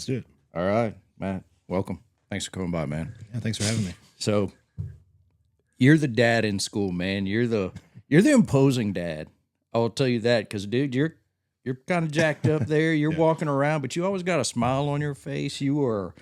Let's do it. All right, Matt. Welcome. Thanks for coming by, man. Yeah, thanks for having me. So, you're the dad in school, man. You're the imposing dad. I'll tell you that because, dude, you're kind of jacked up there. You're walking around, but you always got a smile on your face. You're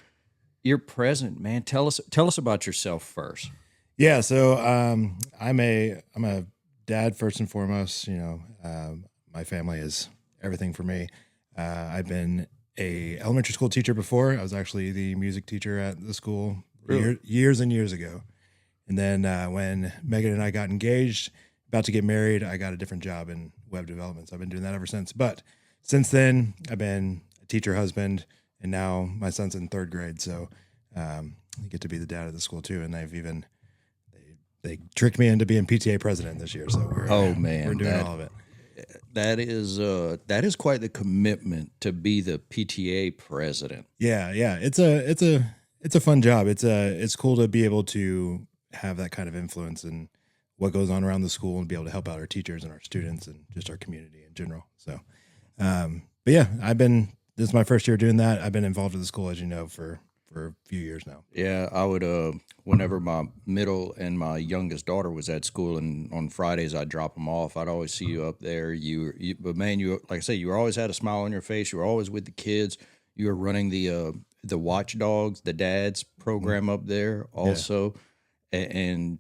present, man. Tell us about yourself first. Yeah, so I'm a dad first and foremost. My family is everything for me. I've been a elementary school teacher before. I was actually the music teacher at the school years and years ago. And then when Megan and I got engaged, about to get married, I got a different job in web development. So I've been doing that ever since. But since then, I've been a teacher, husband, and now my son's in third grade. So I get to be the dad of the school too. And they tricked me into being PTA president this year. So we're doing all of it. That is quite the commitment to be the PTA president. Yeah. It's a fun job. It's cool to be able to have that kind of influence in what goes on around the school and be able to help out our teachers and our students and just our community in general. So, but yeah, this is my first year doing that. I've been involved with the school, as you know, for a few years now. Yeah, I would, whenever my middle and my youngest daughter was at school and on Fridays I'd drop them off, I'd always see you up there. But man, like I say, you always had a smile on your face. You were always with the kids. You were running the Watchdogs, the dads program up there also. Yeah. And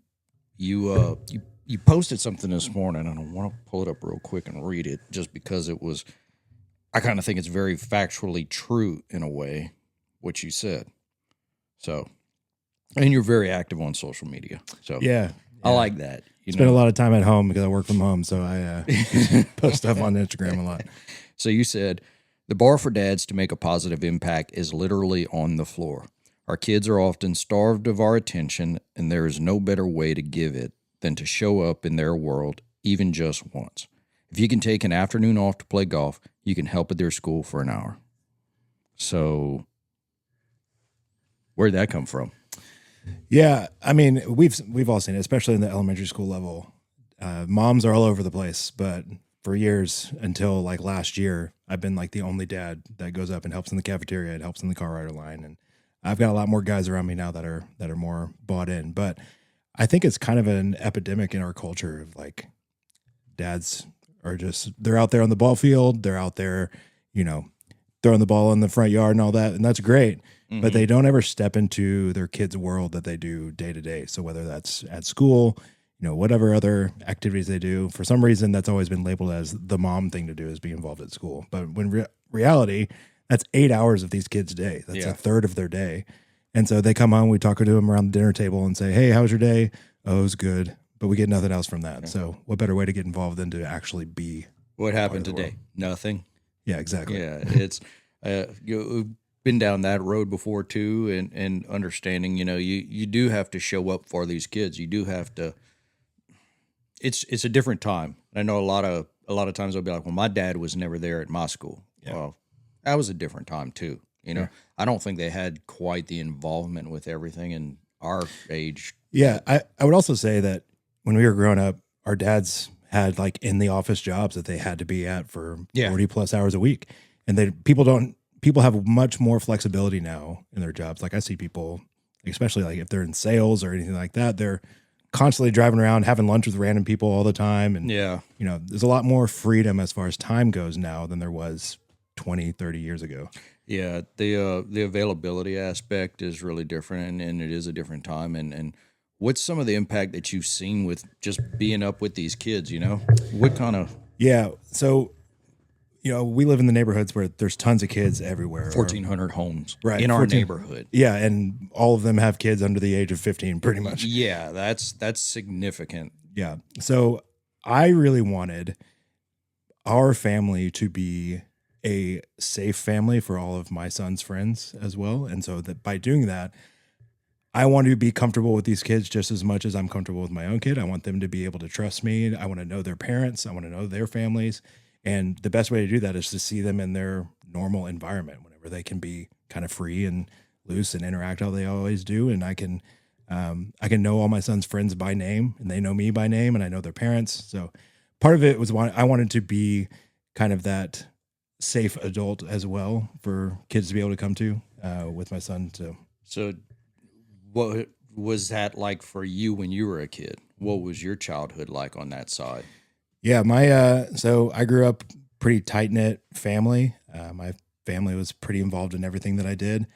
you posted something this morning, and I want to pull it up real quick and read it just because I kind of think it's very factually true in a way, what you said. So, and you're very active on social media. So yeah. I like that. Spend a lot of time at home because I work from home. So I post stuff on Instagram a lot. So you said, the bar for dads to make a positive impact is literally on the floor. Our kids are often starved of our attention, and there is no better way to give it than to show up in their world, even just once. If you can take an afternoon off to play golf, you can help at their school for an hour. So where'd that come from? Yeah, I mean, we've all seen it, especially in the elementary school level. Moms are all over the place, but for years, until like last year, I've been like the only dad that goes up and helps in the cafeteria and helps in the car rider line. And I've got a lot more guys around me now that are more bought in. But I think it's kind of an epidemic in our culture of like dads are they're out there on the ball field. They're out there, throwing the ball in the front yard and all that. And that's great. Mm-hmm. But they don't ever step into their kids' world that they do day to day. So whether that's at school, whatever other activities they do, for some reason, that's always been labeled as the mom thing to do is be involved at school. But when reality, that's 8 hours of these kids' day. That's a third of their day. And so they come home, we talk to them around the dinner table and say, hey, how was your day? Oh, it was good. But we get nothing else from that. Yeah. So what better way to get involved than to actually be. What happened today? Nothing. Yeah, exactly. Yeah, it's you've been down that road before too, and understanding, you do have to show up for these kids. You do have to. It's a different time. I know a lot of times I'll be like, well, my dad was never there at my school. Yeah. Well, that was a different time too. Yeah. I don't think they had quite the involvement with everything in our age. Yeah, I would also say that when we were growing up, our dads had like in the office jobs that they had to be at for 40 plus hours a week. And people have much more flexibility now in their jobs. Like I see people, especially like if they're in sales or anything like that, they're constantly driving around, having lunch with random people all the time. And, there's a lot more freedom as far as time goes now than there was 20, 30 years ago. Yeah. The availability aspect is really different, and it is a different time. And what's some of the impact that you've seen with just being up with these kids, What kind of... Yeah. So, we live in the neighborhoods where there's tons of kids everywhere. 1,400 homes in our neighborhood. Yeah, and all of them have kids under the age of 15, pretty much. Yeah, that's significant. Yeah. So I really wanted our family to be a safe family for all of my son's friends as well. And so that by doing that, I want to be comfortable with these kids just as much as I'm comfortable with my own kid. I want them to be able to trust me. I want to know their parents. I want to know their families. And the best way to do that is to see them in their normal environment whenever they can be kind of free and loose and interact how they always do. And I can know all my son's friends by name, and they know me by name, and I know their parents. So part of it was I wanted to be kind of that safe adult as well for kids to be able to come to with my son. So what was that like for you when you were a kid? What was your childhood like on that side? Yeah, so I grew up pretty tight knit family. My family was pretty involved in everything that I did,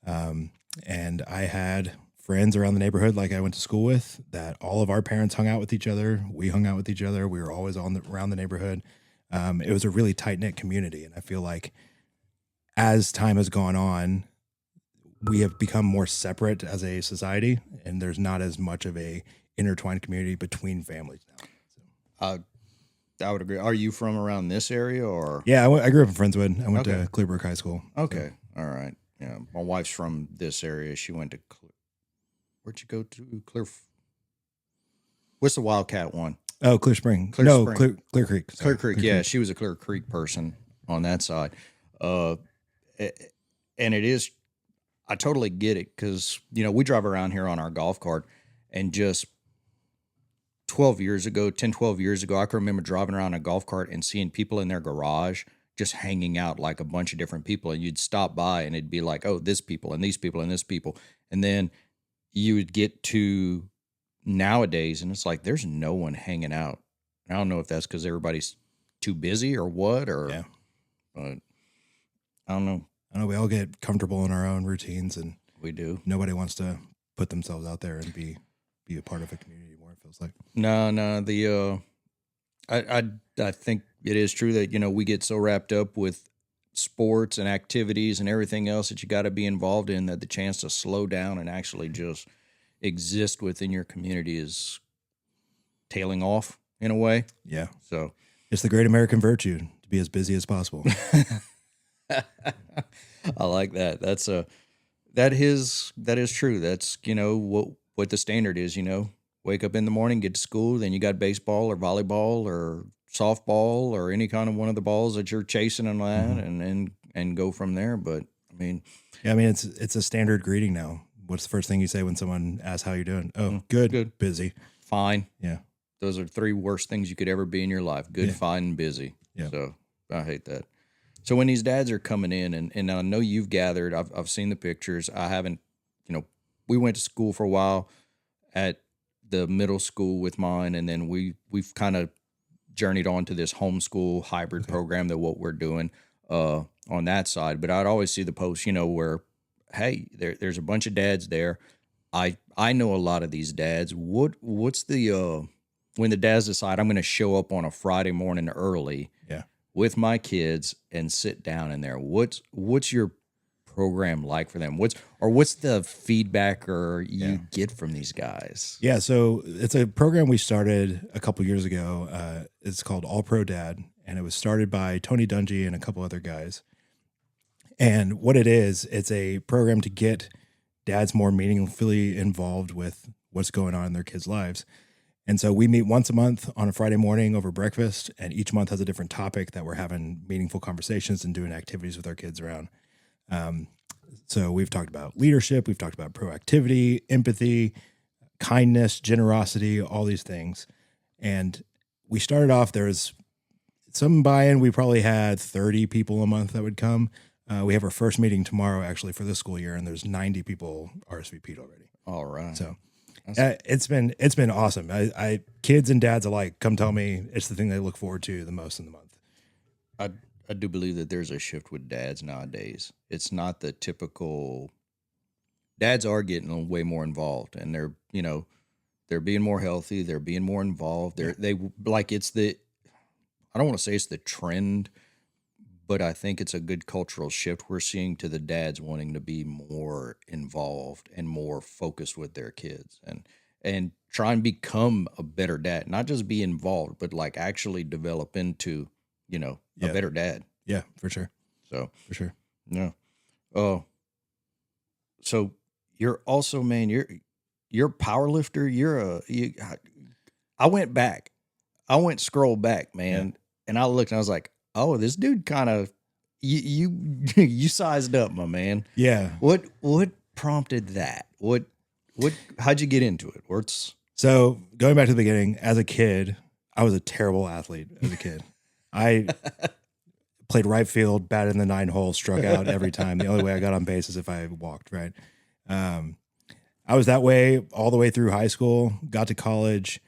and I had friends around the neighborhood, like I went to school with, that all of our parents hung out with each other. We hung out with each other. We were always around the neighborhood. It was a really tight knit community, and I feel like as time has gone on, we have become more separate as a society, and there's not as much of a intertwined community between families now. Uh, I would agree. Are you from around this area or? Yeah, I grew up in Friendswood. I went to Clearbrook High School. Okay. So. All right. Yeah. My wife's from this area. She went to, where'd you go to? What's the Wildcat one? Oh, Clear Spring. Clear Creek. Sorry. Clear Creek. Yeah. She was a Clear Creek person on that side. And it is, I totally get it. Cause we drive around here on our golf cart and just 12 years ago, I can remember driving around a golf cart and seeing people in their garage just hanging out like a bunch of different people. And you'd stop by and it'd be like, oh, this people and these people and this people. And then you would get to nowadays and it's like, there's no one hanging out. I don't know if that's because everybody's too busy or what, but I don't know. We all get comfortable in our own routines and we do. Nobody wants to put themselves out there and be a part of a community more, it feels like. No, I think it is true that, we get so wrapped up with sports and activities and everything else that you got to be involved in that the chance to slow down and actually just exist within your community is tailing off in a way. Yeah. So it's the great American virtue to be as busy as possible. I like that. That is true. That's, what the standard is, wake up in the morning, get to school, then you got baseball or volleyball or softball or any kind of one of the balls that you're chasing and that, and go from there. But it's a standard greeting now. What's the first thing you say when someone asks how you're doing? Oh, good. Busy. Fine. Yeah. Those are three worst things you could ever be in your life. Good, fine, and busy. Yeah. So I hate that. So when these dads are coming in, and I know you've gathered, I've seen the pictures. I haven't, we went to school for a while at the middle school with mine, and then we've kind of journeyed on to this homeschool hybrid program that what we're doing on that side. But I'd always see the posts, where, hey, there's a bunch of dads there. I know a lot of these dads. What's the when the dads decide I'm going to show up on a Friday morning early, with my kids and sit down in there? What's your program like for them? What's the feedback you get from these guys? Yeah, so it's a program we started a couple years ago. It's called All Pro Dad, and it was started by Tony Dungy and a couple other guys. And what it is, it's a program to get dads more meaningfully involved with what's going on in their kids' lives. And so we meet once a month on a Friday morning over breakfast, and each month has a different topic that we're having meaningful conversations and doing activities with our kids around. So we've talked about leadership, we've talked about proactivity, empathy, kindness, generosity, all these things. And we started off, there was some buy-in. We probably had 30 people a month that would come. We have our first meeting tomorrow, actually, for this school year, and there's 90 people RSVP'd already. All right. So it's been awesome. Kids and dads alike come tell me it's the thing they look forward to the most in the month. I do believe that there's a shift with dads nowadays. It's not the typical. Dads are getting way more involved, and they're being more healthy. They're being more involved. They like it's the. I don't want to say it's the trend, but I think it's a good cultural shift we're seeing to the dads wanting to be more involved and more focused with their kids and try and become a better dad, not just be involved, but like actually develop into, a better dad. Yeah, for sure. So for sure. Yeah. Oh, so you're also, man, you're a power lifter. I went scroll back, man. And I looked and I was like, oh, this dude kind of, you sized up, my man. Yeah. What prompted that? How'd you get into it? So going back to the beginning, as a kid, I was a terrible athlete as a kid. I played right field, batted in the 9 hole, struck out every time. The only way I got on base is if I walked, right? I was that way all the way through high school, got to college,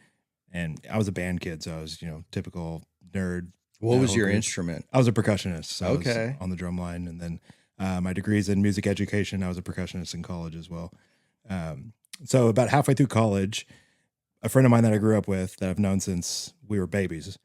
and I was a band kid. So I was, typical nerd. What was your group. instrument? I was a percussionist. So Okay. I was on the drum line. And then my degree's in music education. I was a percussionist in college as well. So about halfway through college, a friend of mine that I grew up with that I've known since we were babies,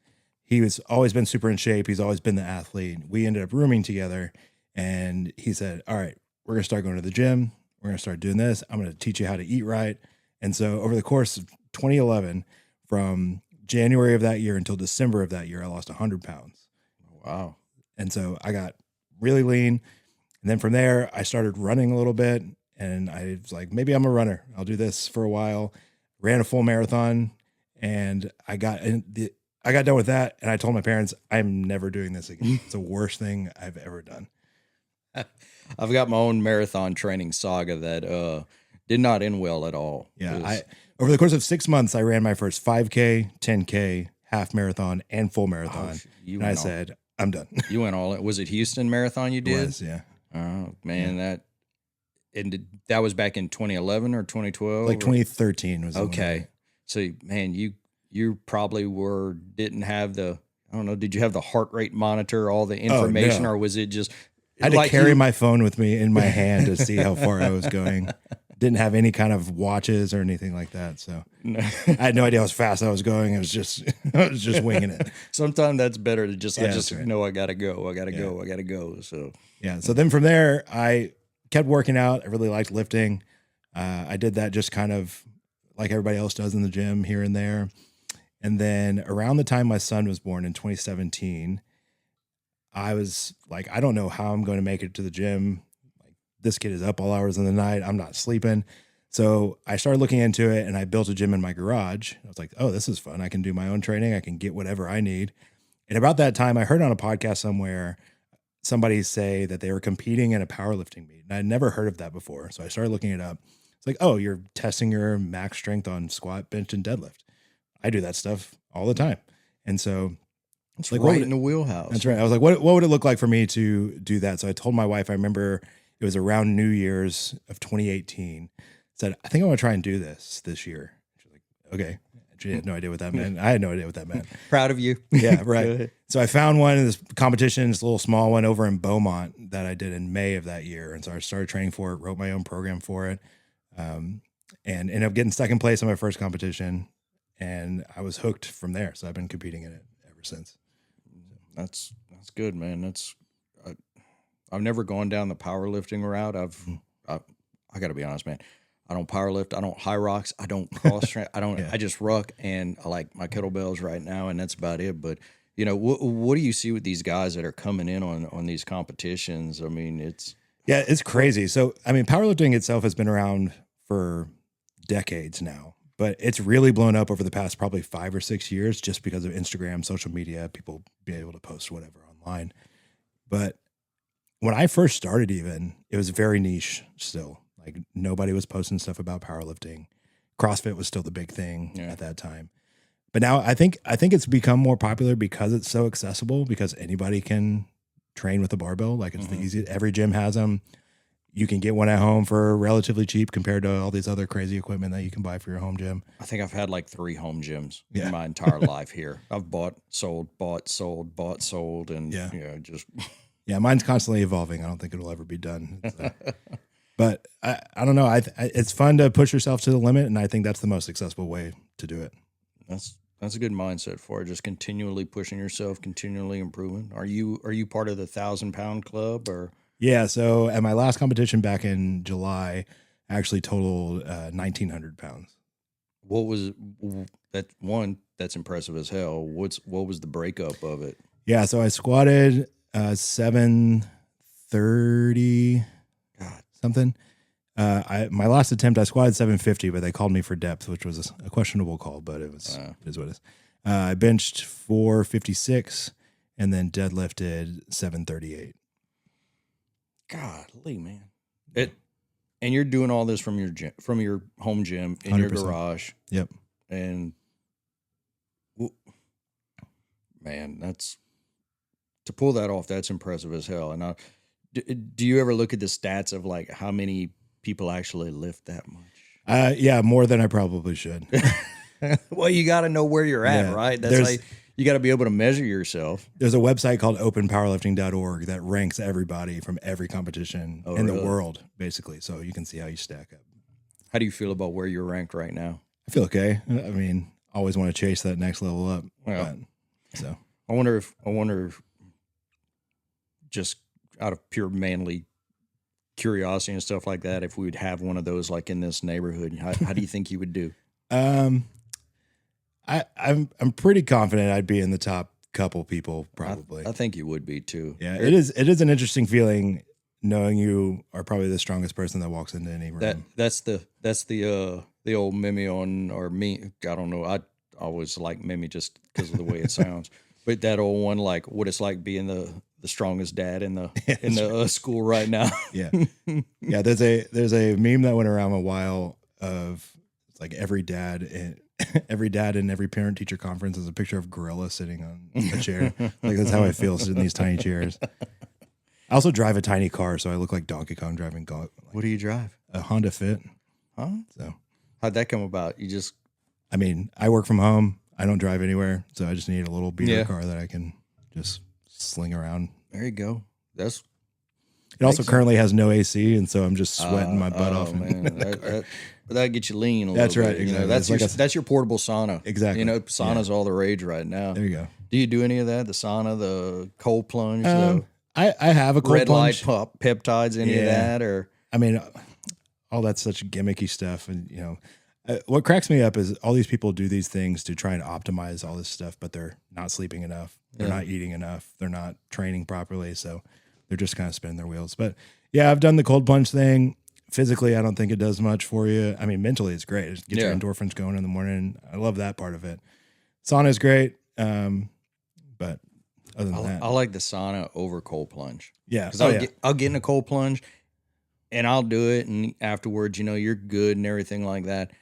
he was always been super in shape. He's always been the athlete. We ended up rooming together, and he said, all right, we're going to start going to the gym. We're going to start doing this. I'm going to teach you how to eat right. And so over the course of 2011, from January of that year until December of that year, I lost 100 pounds. Wow. And so I got really lean. And then from there, I started running a little bit, and I was like, maybe I'm a runner. I'll do this for a while. Ran a full marathon, and I got done with that, and I told my parents, I'm never doing this again. It's the worst thing I've ever done. I've got my own marathon training saga that did not end well at all. Yeah, over the course of 6 months, I ran my first 5K, 10K, half marathon, and full marathon. And I said, I'm done. You went all in. Was it Houston Marathon you did? It was, yeah. Oh, man, that was back in 2011 or 2012? Like 2013 was okay. So, man, you probably didn't have I don't know, did you have the heart rate monitor, all the information, or was it just... I had to carry my phone with me in my hand to see how far I was going. Didn't have any kind of watches or anything like that. So I had no idea how fast I was going. I was just winging it. Sometimes that's better to just, know I got to go. I got to go. I got to go. So, yeah. So then from there, I kept working out. I really liked lifting. I did that just kind of like everybody else does in the gym here and there. And then around the time my son was born in 2017, I was like, I don't know how I'm going to make it to the gym. Like, this kid is up all hours of the night. I'm not sleeping. So I started looking into it, and I built a gym in my garage. I was like, oh, this is fun. I can do my own training. I can get whatever I need. And about that time, I heard on a podcast somewhere somebody say that they were competing in a powerlifting meet. And I'd never heard of that before. So I started looking it up. It's like, oh, you're testing your max strength on squat, bench, and deadlift. I do that stuff all the time. And so it's like right in the wheelhouse. That's right. I was like, what would it look like for me to do that? So I told my wife, I remember it was around New Year's of 2018, said, I think I want to try and do this year. She's like, okay. She had no idea what that meant. I had no idea what that meant. Proud of you. Yeah, right. So I found one in this competition, this little small one over in Beaumont that I did in May of that year. And so I started training for it, wrote my own program for it, and ended up getting second place in my first competition. And I was hooked from there. So I've been competing in it ever since. That's good, man. I've never gone down the powerlifting route. I got to be honest, man. I don't powerlift. I don't high rocks. I don't cross train. I don't. I just ruck, and I like my kettlebells right now, and that's about it. But what do you see with these guys that are coming in on these competitions? I mean, it's crazy. So I mean, powerlifting itself has been around for decades now. But it's really blown up over the past probably 5 or 6 years just because of Instagram, social media, people being able to post whatever online. But when I first started even, it was very niche still. Like nobody was posting stuff about powerlifting. CrossFit was still the big thing at that time. But now I think it's become more popular because it's so accessible, because anybody can train with a barbell. Like it's the easiest. Every gym has them. You can get one at home for relatively cheap compared to all these other crazy equipment that you can buy for your home gym. I think I've had like 3 home gyms in my entire life here. I've bought, sold, and mine's constantly evolving. I don't think it'll ever be done. But I don't know. It's fun to push yourself to the limit, and I think that's the most accessible way to do it. That's a good mindset for it. Just continually pushing yourself, continually improving. Are you part of the 1,000-pound club or? Yeah, so at my last competition back in July, I actually totaled 1,900 pounds. What was that one? That's impressive as hell. What was the breakup of it? Yeah, so I squatted 730 something. My last attempt, I squatted 750, but they called me for depth, which was a questionable call, but it is what it is. I benched 456 and then deadlifted 738. Golly, man. And you're doing all this from your home gym in 100%. Your garage. Yep. And man, that's to pull that off, that's impressive as hell. And do you ever look at the stats of like how many people actually lift that much? Yeah, more than I probably should. Well, you got to know where you're at, Yeah, right? That's like you got to be able to measure yourself. There's a website called openpowerlifting.org that ranks everybody from every competition in the world, basically. So you can see how you stack up. How do you feel about where you're ranked right now? I feel okay. I mean, always want to chase that next level up. Well, so I wonder if just out of pure manly curiosity and stuff like that, if we would have one of those like in this neighborhood, how do you think you would do? I'm pretty confident I'd be in the top couple people, probably. I think you would be too. Yeah, it is an interesting feeling knowing you are probably the strongest person that walks into any room. That's the old Mimi on, or me. I don't know. I always like Mimi just because of the way it sounds. But that old one, like what it's like being the strongest dad in the school right now. Yeah, yeah. There's a meme that went around a while of it's like every dad in every parent teacher conference is a picture of gorilla sitting on a chair. Like that's how I feel sitting in these tiny chairs. I also drive a tiny car, so I look like Donkey Kong driving. What do you drive? A Honda Fit. Huh? So how'd that come about? I mean, I work from home. I don't drive anywhere, so I just need a little beater car that I can just sling around. There you go. It also currently has no AC, and so I'm just sweating my butt off. Man. That gets you lean a little That's right. bit. Exactly. You know, that's your portable sauna. Exactly. You know, sauna's all the rage right now. There you go. Do you do any of that? The sauna, the cold plunge, I have a cold red plunge. light peptides, any of that? Or I mean, all that's such gimmicky stuff, and what cracks me up is all these people do these things to try and optimize all this stuff, but they're not sleeping enough. They're not eating enough. They're not training properly. So they're just kind of spinning their wheels. But yeah, I've done the cold plunge thing. Physically, I don't think it does much for you. I mean, mentally, it's great. It gets your endorphins going in the morning. I love that part of it. Sauna is great. But other than that, I like the sauna over cold plunge. Yeah. Because I'll get in a cold plunge and I'll do it. And afterwards, you're good and everything like that.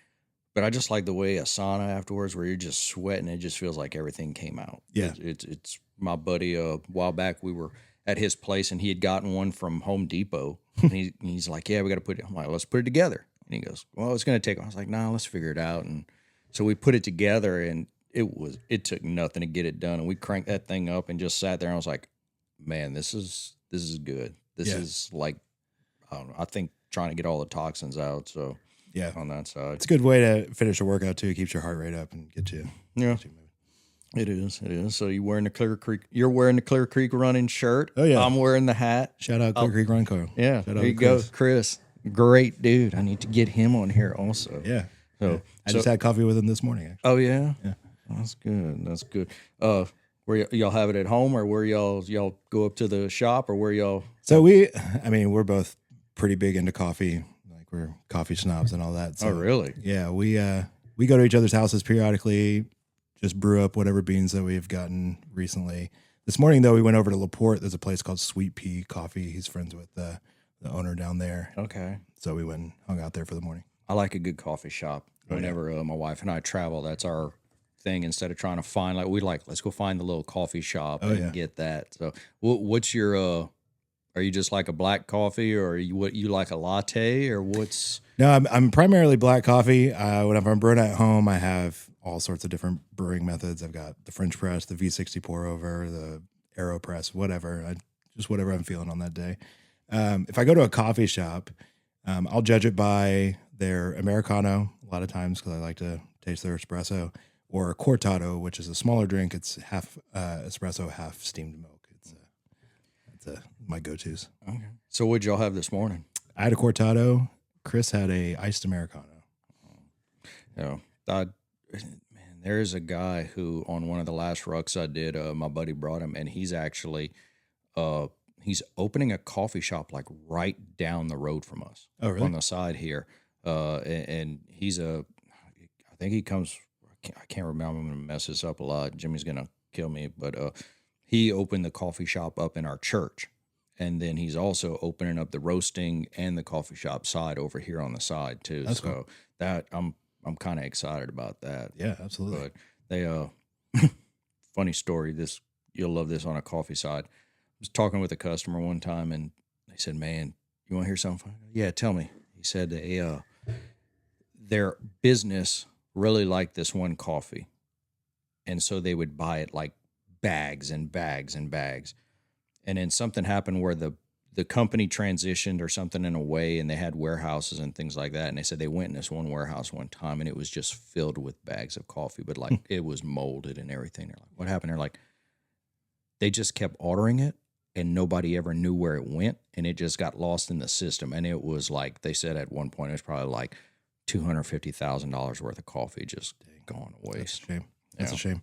But I just like the way a sauna afterwards, where you're just sweating. It just feels like everything came out. Yeah. It's my buddy. A while back, we were at his place, and he had gotten one from Home Depot. And he's like, "Yeah, we got to put it." I'm like, "Let's put it together." And he goes, "Well, it's going to take." I was like, "Nah, let's figure it out." And so we put it together, and it took nothing to get it done. And we cranked that thing up and just sat there. And I was like, "Man, this is good. This is like, I don't know. I think trying to get all the toxins out." So. Yeah, on that side, it's a good way to finish a workout too. It keeps your heart rate up and get you. Yeah, it is. So you're wearing the Clear Creek running shirt. Oh yeah, I'm wearing the hat. Shout out Clear Creek Run Co. Yeah, Shout there out you go, Chris. Great dude. I need to get him on here also. Yeah. So I just had coffee with him this morning. Actually. Oh yeah. Yeah. That's good. That's good. Where y'all have it at home, or where y'all go up to the shop, or where y'all? So we're both pretty big into coffee. We're coffee snobs and all that. So, oh, really? Yeah, we go to each other's houses periodically, just brew up whatever beans that we've gotten recently. This morning, though, we went over to LaPorte. There's a place called Sweet Pea Coffee. He's friends with the owner down there. Okay. So we went and hung out there for the morning. I like a good coffee shop. Whenever my wife and I travel, that's our thing. Instead of trying to find, let's go find the little coffee shop and get that. So what's your... Are you just like a black coffee, or you like a latte, or what's? No, I'm primarily black coffee. Whenever I'm brewing at home, I have all sorts of different brewing methods. I've got the French press, the V60 pour over, the AeroPress, whatever. Just whatever I'm feeling on that day. If I go to a coffee shop, I'll judge it by their Americano a lot of times because I like to taste their espresso, or a cortado, which is a smaller drink. It's half espresso, half steamed milk. It's my go-tos. Okay. So what'd y'all have this morning? I had a cortado. Chris had a iced Americano. Man, there's a guy who on one of the last rucks I did, my buddy brought him, and he's actually he's opening a coffee shop like right down the road from us. Oh, really? On the side here. And he's I think he comes, I can't remember, I'm going to mess this up a lot. Jimmy's going to kill me, but he opened the coffee shop up in our church. And then he's also opening up the roasting and the coffee shop side over here on the side too. That's so cool. that I'm kind of excited about that. Yeah, absolutely. But they funny story. you'll love this on a coffee side. I was talking with a customer one time, and they said, "Man, you want to hear something?" Yeah, tell me. He said their business really liked this one coffee, and so they would buy it like bags and bags and bags. And then something happened where the company transitioned or something in a way, and they had warehouses and things like that. And they said they went in this one warehouse one time, and it was just filled with bags of coffee, but like it was molded and everything. They're like, "What happened?" They're like, they just kept ordering it, and nobody ever knew where it went, and it just got lost in the system. And it was like, they said at one point it was probably like $250,000 worth of coffee just gone to waste. That's a shame. That's a shame.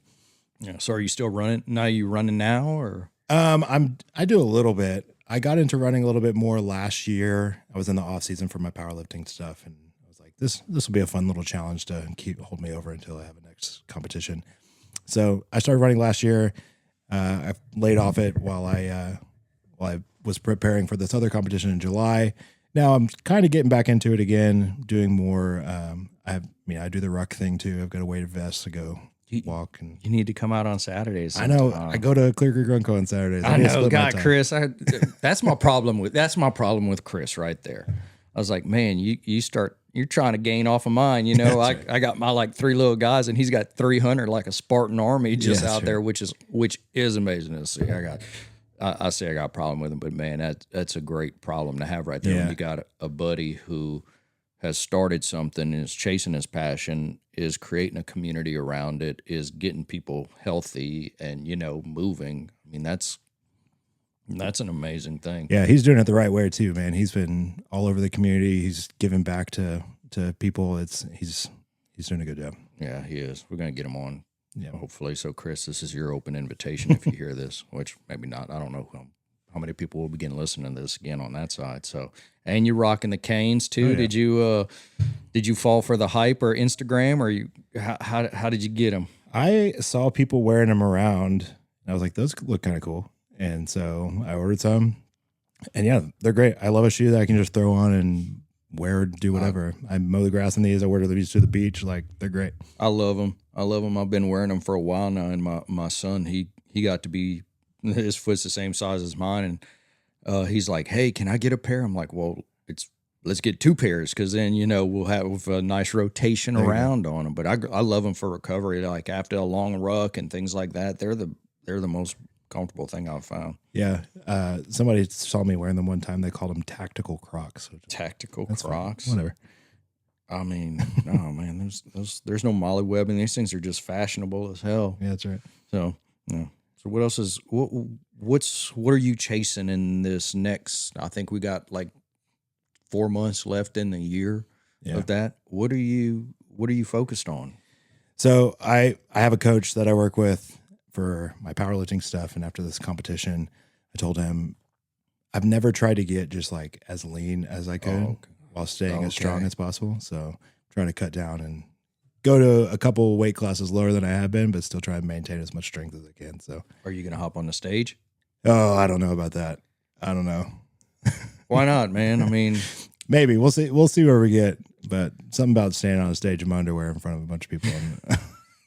Yeah. So are you still running? Now you running now, or? I do a little bit. I got into running a little bit more last year. I was in the off season for my powerlifting stuff, and I was like, this will be a fun little challenge to hold me over until I have a next competition. So I started running last year. I laid off it while I was preparing for this other competition in July. Now I'm kind of getting back into it again, doing more. I do the ruck thing too. I've got a weighted vest to go walk, and you need to come out on Saturdays sometime. I know. I go to Clear Creek Run Co on Saturdays. I know, God, Chris. That's my problem with Chris right there. I was like, man, you're trying to gain off of mine. You know, I got my like 3 little guys, and he's got 300 like a Spartan army just out there, which is amazing to see. I say I got a problem with him, but man, that's a great problem to have right there. When you got a buddy who has started something and is chasing his passion, is creating a community around it, is getting people healthy and, moving. I mean, that's an amazing thing. Yeah, he's doing it the right way too, man. He's been all over the community. He's giving back to people. He's doing a good job. Yeah, he is. We're going to get him on, hopefully. So, Chris, this is your open invitation if you hear this, which maybe not. I don't know how many people will begin listening to this again on that side. So, and you're rocking the canes too. Oh, yeah. Did you fall for the hype or Instagram, or how did you get them? I saw people wearing them around, and I was like, those look kind of cool. And so I ordered some, and yeah, they're great. I love a shoe that I can just throw on and wear, do whatever. I mow the grass in these. I wear these to the beach. Like, they're great. I love them. I've been wearing them for a while now. And my son, he got to be, his foot's the same size as mine. And he's like, "Hey, can I get a pair?" I'm like, "Well, let's get 2 pairs. Cause then, we'll have a nice rotation around on them." But I love them for recovery. Like after a long ruck and things like that, they're the most comfortable thing I've found. Yeah. Somebody saw me wearing them one time. They called them tactical Crocs. Tactical Crocs. Fine. Whatever. I mean, no, man, there's no molly webbing. These things are just fashionable as hell. Yeah, that's right. So, yeah. So what else is, what are you chasing in this next, I think we got like 4 months left in the year of that. What are you focused on? So I have a coach that I work with for my powerlifting stuff. And after this competition, I told him I've never tried to get just like as lean as I could while staying as strong as possible. So I'm trying to cut down and go to a couple weight classes lower than I have been, but still try to maintain as much strength as I can. So are you going to hop on the stage? Oh, I don't know about that. I don't know. Why not, man? I mean, maybe we'll see. We'll see where we get, but something about standing on a stage in my underwear in front of a bunch of people.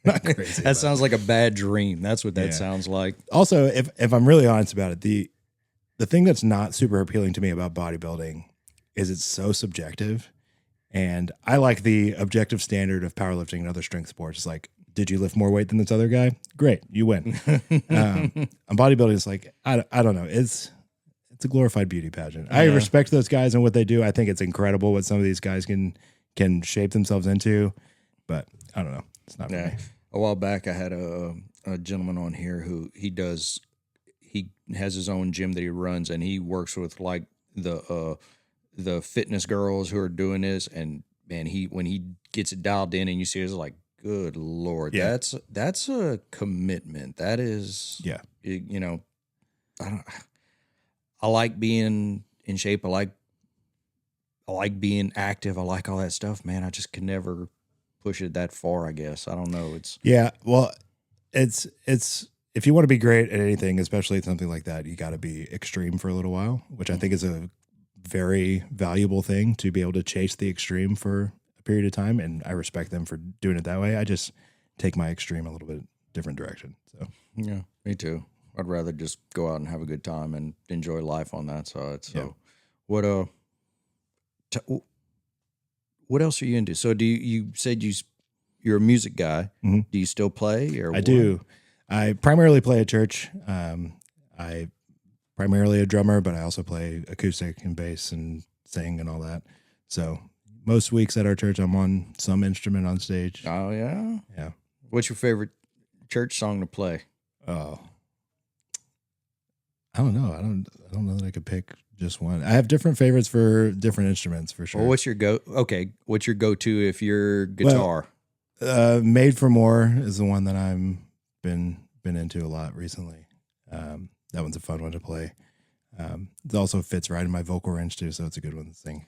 Not crazy. That sounds like a bad dream. That's what that sounds like. Also, if I'm really honest about it, the thing that's not super appealing to me about bodybuilding is it's so subjective. And I like the objective standard of powerlifting and other strength sports. It's like, did you lift more weight than this other guy? Great, you win. On bodybuilding, it's like, I don't know. It's a glorified beauty pageant. I respect those guys and what they do. I think it's incredible what some of these guys can shape themselves into. But I don't know. It's not for me. A while back, I had a gentleman on here who he has his own gym that he runs, and he works with like the fitness girls who are doing this, and man, when he gets it dialed in, and you see it's like, good Lord, that's a commitment. That is, I like being in shape. I like being active. I like all that stuff, man. I just can never push it that far, I guess. I don't know. Well, it's if you want to be great at anything, especially something like that, you got to be extreme for a little while, which I think is a very valuable thing, to be able to chase the extreme for a period of time. And I respect them for doing it that way. I just take my extreme a little bit different direction. So yeah, me too. I'd rather just go out and have a good time and enjoy life on that side. So, Yeah. what t- what else are you into? So, you said you're a music guy? Mhm. Do you still play or I what? do. I primarily play at church. I primarily a drummer, but I also play acoustic and bass and sing and all that. So most weeks at our church, I'm on some instrument on stage. Oh yeah. Yeah. What's your favorite church song to play? Oh, I don't know. I don't know that I could pick just one. I have different favorites for different instruments for sure. Well, what's your go-to if you're guitar? Made for More is the one that I'm been into a lot recently. That one's a fun one to play. It also fits right in my vocal range too, so it's a good one to sing.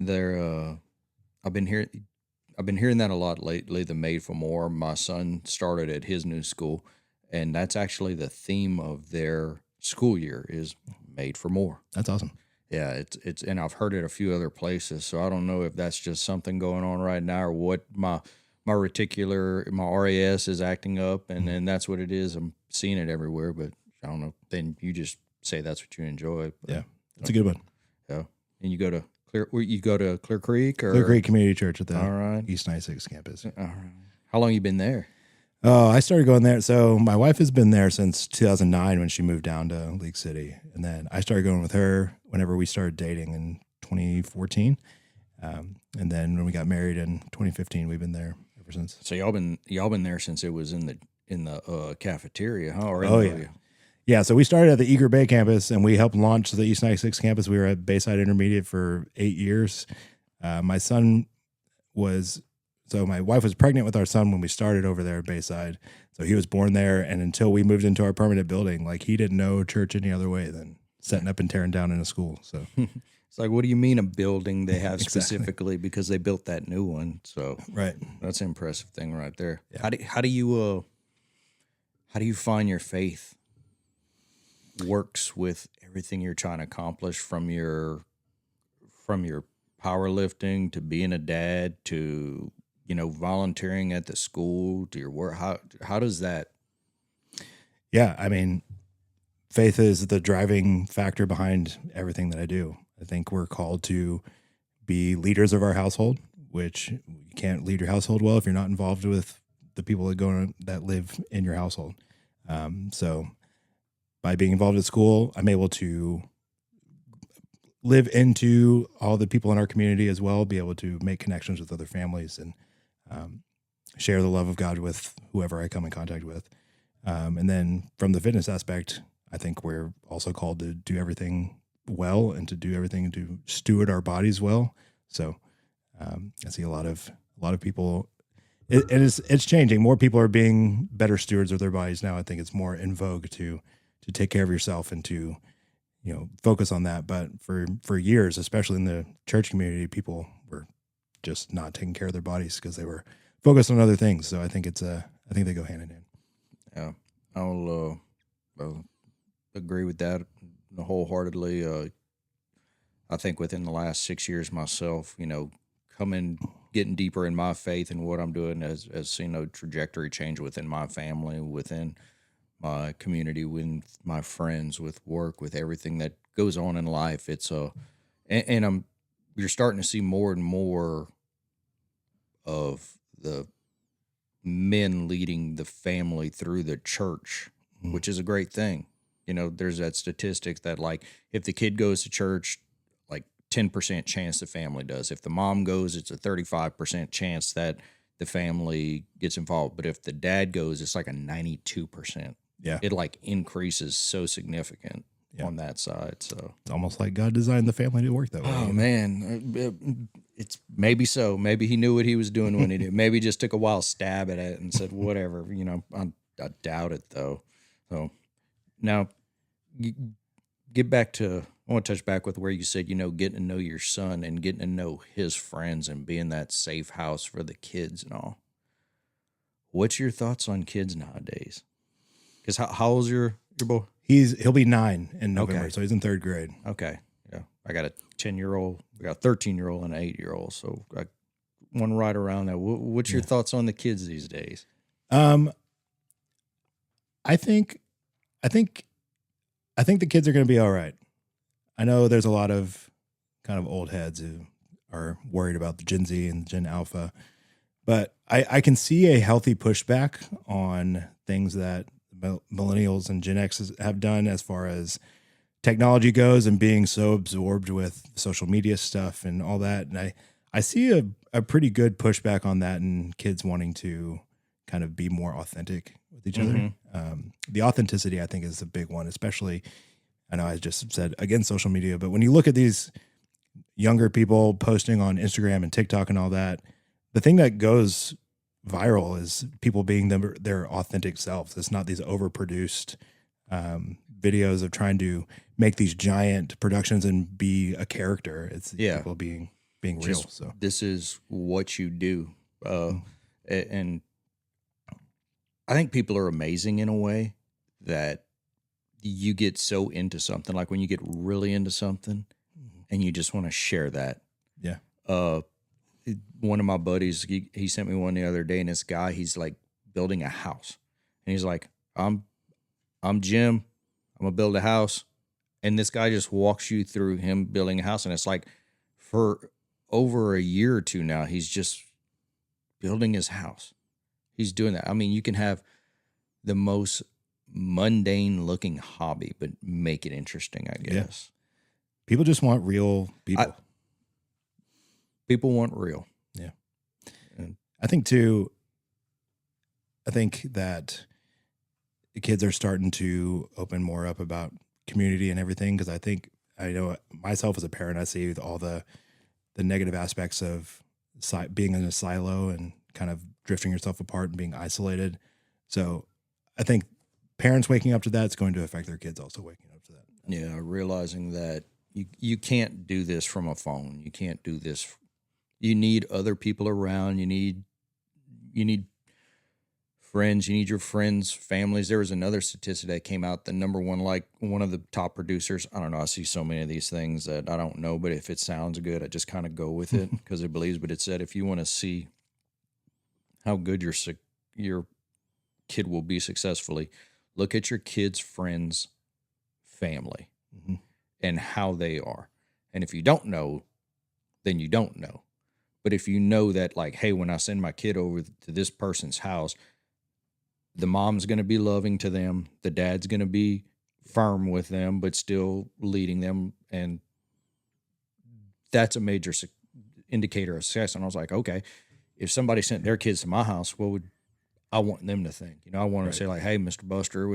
I've been hearing that a lot lately. The Made for More. My son started at his new school, and that's actually the theme of their school year is Made for More. That's awesome. Yeah, it's and I've heard it a few other places, so I don't know if that's just something going on right now or what my RAS is acting up, and then that's what it is. I'm seeing it everywhere, but I don't know. Then you just say that's what you enjoy. But, Yeah, it's a good one. Yeah, and you go to Clear Creek or Clear Creek Community Church at the All right. East 96 campus. All right. How long you been there? Oh, I started going there. So my wife has been there since 2009 when she moved down to League City. And then I started going with her whenever we started dating in 2014. And then when we got married in 2015, we've been there ever since. So y'all been there since it was in the cafeteria, huh? Or Yeah, so we started at the Eager Bay campus, and we helped launch the East 96 campus. We were at Bayside Intermediate for 8 years. My wife was pregnant with our son when we started over there at Bayside. So he was born there, and until we moved into our permanent building, like he didn't know church any other way than setting up and tearing down in a school. So it's like, what do you mean a building they have Exactly. specifically because they built that new one? So right. that's an impressive thing right there. Yeah. How do you find your faith works with everything you're trying to accomplish from your powerlifting to being a dad to volunteering at the school to your work? How does that? Yeah, I mean, faith is the driving factor behind everything that I do. I think we're called to be leaders of our household, which you can't lead your household well if you're not involved with the people that live in your household. So by being involved at school, I'm able to live into all the people in our community as well, be able to make connections with other families and share the love of God with whoever I come in contact with. And then from the fitness aspect, I think we're also called to do everything well and to do everything to steward our bodies well. So I see a lot of people. It's changing. More people are being better stewards of their bodies now. I think it's more in vogue to take care of yourself and to focus on that. But for years, especially in the church community, people were just not taking care of their bodies because they were focused on other things. So I think I think they go hand in hand. Yeah, I'll agree with that wholeheartedly. I think within the last 6 years myself, getting deeper in my faith and what I'm doing has seen a trajectory change within my family, within my community, with my friends, with work, with everything that goes on in life. It's you're starting to see more and more of the men leading the family through the church, which is a great thing. There's that statistic that like if the kid goes to church, like 10% chance the family does. If the mom goes, it's a 35% chance that the family gets involved. But if the dad goes, it's like a 92%. Yeah. It like increases so significant on that side. So it's almost like God designed the family to work that way. Oh man, it's maybe so. Maybe he knew what he was doing when he did. Maybe he just took a wild stab at it and said, whatever, I doubt it though. So now get back to, I want to touch back with where you said, getting to know your son and getting to know his friends and being that safe house for the kids and all. What's your thoughts on kids nowadays? Because how old's your boy? He'll be 9 in November, Okay. So he's in 3rd grade. Okay, yeah. I got a 10-year-old, I got a 13-year-old and an 8-year-old. So I one right around that. What's your thoughts on the kids these days? I think I think the kids are going to be all right. I know there's a lot of kind of old heads who are worried about the Gen Z and Gen Alpha, but I can see a healthy pushback on things that millennials and Gen X have done as far as technology goes and being so absorbed with social media stuff and all that. And I see a pretty good pushback on that and kids wanting to kind of be more authentic with each other. The authenticity, I think, is a big one, especially, I know I just said against social media, but when you look at these younger people posting on Instagram and TikTok and all that, the thing that goes viral is people being their authentic selves. It's not these overproduced videos of trying to make these giant productions and be a character. It's people being real. So this is what you do. And I think people are amazing in a way that you get so into something, like when you get really into something and you just want to share that. Yeah. One of my buddies, he sent me one the other day, and this guy, he's like building a house, and he's like, I'm Jim, I'm gonna build a house. And this guy just walks you through him building a house. And it's like for over a year or two now, he's just building his house. He's doing that. I mean, you can have the most mundane looking hobby, but make it interesting, I guess. People just want real people. People want real. Yeah. And I think that the kids are starting to open more up about community and everything. Cause I know myself as a parent, I see all the negative aspects of being in a silo and kind of drifting yourself apart and being isolated. So I think parents waking up to that is going to affect their kids also waking up to that. Yeah. Realizing that you can't do this from a phone. You can't do this. You need other people around. You need friends. You need your friends, families. There was another statistic that came out. The number one, like one of the top producers. I don't know. I see so many of these things that I don't know, but if it sounds good, I just kind of go with it because it believes. But it said if you want to see how good your kid will be successfully, look at your kid's friends' family and how they are. And if you don't know, then you don't know. But if you know that, like, hey, when I send my kid over to this person's house, the mom's going to be loving to them, the dad's going to be firm with them, but still leading them. And that's a major indicator of success. And I was like, okay, if somebody sent their kids to my house, what would I want them to think? You know, I want to say like, hey, Mr. Buster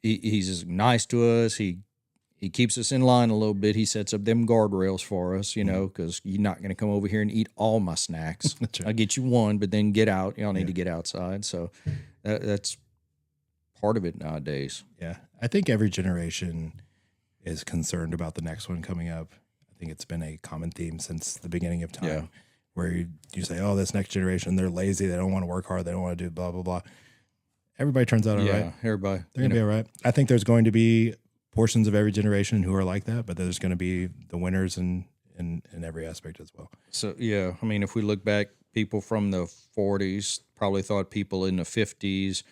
he's nice to us. He keeps us in line a little bit. He sets up them guardrails for us, you know, because you're not going to come over here and eat all my snacks. That's right. I'll get you one, but then get out. Y'all need to get outside. So that's part of it nowadays. Yeah. I think every generation is concerned about the next one coming up. I think it's been a common theme since the beginning of time where you say, oh, this next generation, they're lazy. They don't want to work hard. They don't want to do blah, blah, blah. Everybody turns out all right. Everybody. They're going to be all right. I think there's going to be portions of every generation who are like that, but there's going to be the winners in every aspect as well. So, yeah, I mean, if we look back, people from the 40s probably thought people in the 50s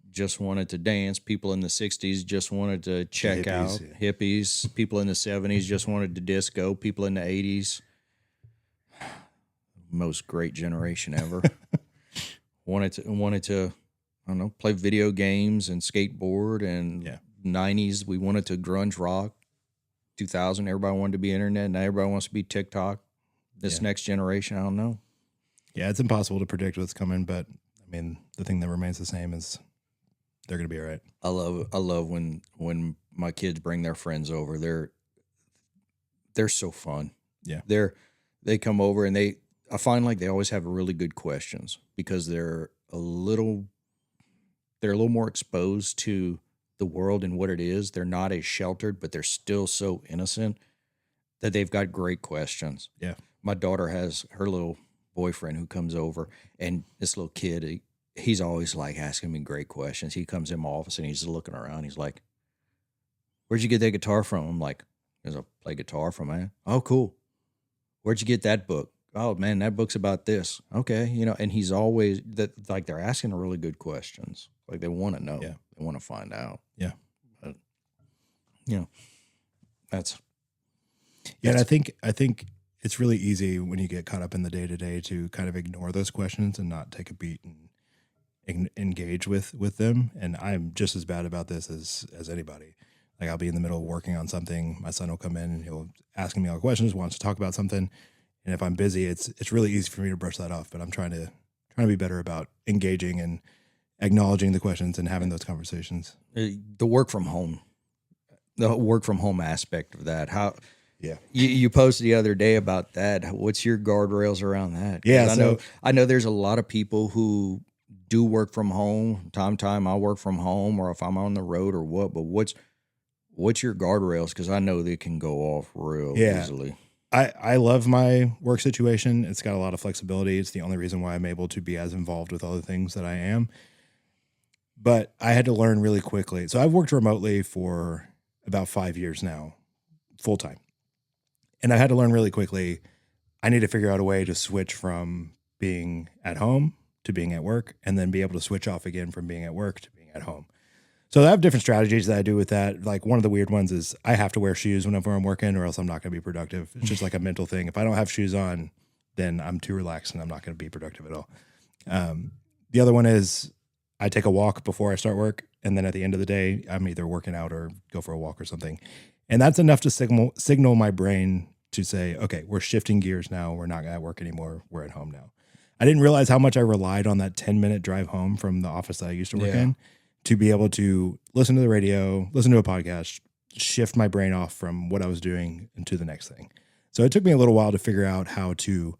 just wanted to dance. People in the 60s just wanted to check hippies, out. Hippies. People in the 70s just wanted to disco. People in the 80s, most great generation ever, wanted to, I don't know, play video games and skateboard. And 90s, we wanted to grunge rock. 2000, everybody wanted to be internet. Now everybody wants to be TikTok. This next generation, I don't know. Yeah, it's impossible to predict what's coming, but I mean, the thing that remains the same is they're going to be all right. I love when my kids bring their friends over. They're so fun. Yeah. They come over and I find like they always have really good questions because they're a little more exposed to the world and what it is. They're not as sheltered, but they're still so innocent that they've got great questions. Yeah. My daughter has her little boyfriend who comes over, and this little kid, he's always like asking me great questions. He comes in my office and he's looking around. He's like, where'd you get that guitar from? I'm like, there's a play guitar from, man. Oh, cool. Where'd you get that book? Oh man, that book's about this. Okay. You know, and he's always like, they're asking really good questions. Like they want to know. Yeah. They want to find out. Yeah. But, you know, that's Yeah, and I think it's really easy when you get caught up in the day to day to kind of ignore those questions and not take a beat and engage with them. And I'm just as bad about this as anybody. Like I'll be in the middle of working on something, my son will come in and he'll ask me all questions, wants to talk about something, and if I'm busy, it's really easy for me to brush that off. But I'm trying to be better about engaging and acknowledging the questions and having those conversations. the work from home, aspect of that. How Yeah. you posted the other day about that. What's your guardrails around that? 'Cause Yeah, I know there's a lot of people who do work from home. Time I work from home, or if I'm on the road or what. But what's your guardrails? Because I know they can go off real easily. I love my work situation. It's got a lot of flexibility. It's the only reason why I'm able to be as involved with other things that I am. But I had to learn really quickly. So I've worked remotely for about 5 years now, full time. And I had to learn really quickly, I need to figure out a way to switch from being at home to being at work, and then be able to switch off again from being at work to being at home. So I have different strategies that I do with that. Like one of the weird ones is I have to wear shoes whenever I'm working, or else I'm not going to be productive. It's just like a mental thing. If I don't have shoes on, then I'm too relaxed and I'm not going to be productive at all. The other one is I take a walk before I start work, and then at the end of the day, I'm either working out or go for a walk or something. And that's enough to signal my brain to say, okay, we're shifting gears now. We're not at work anymore. We're at home now. I didn't realize how much I relied on that 10-minute drive home from the office that I used to work in to be able to listen to the radio, listen to a podcast, shift my brain off from what I was doing into the next thing. So it took me a little while to figure out how to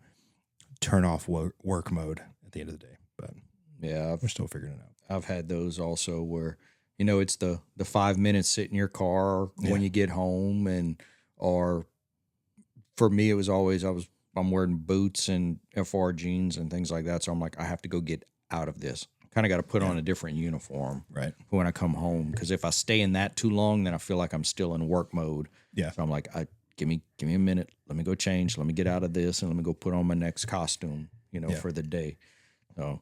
turn off work mode at the end of the day. But yeah, we're still figuring it out. I've had those also where, it's the 5 minutes sit in your car when you get home, or for me, it was always, I'm wearing boots and FR jeans and things like that. So I'm like, I have to go get out of this. Kind of got to put on a different uniform right when I come home. Because if I stay in that too long, then I feel like I'm still in work mode. Yeah. So I'm like, give me a minute. Let me go change. Let me get out of this, and let me go put on my next costume, for the day. So,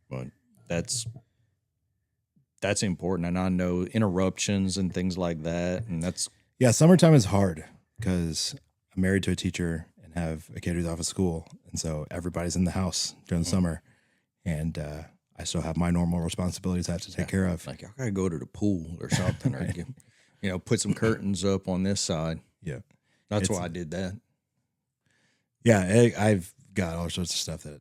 but that's important. And I know interruptions and things like that. And that's, summertime is hard because I'm married to a teacher and have a kid who's off of school. And so everybody's in the house during the summer. And I still have my normal responsibilities I have to take care of. like, I got to go to the pool or something, or put some curtains up on this side. Yeah. That's why I did that. Yeah. I've got all sorts of stuff that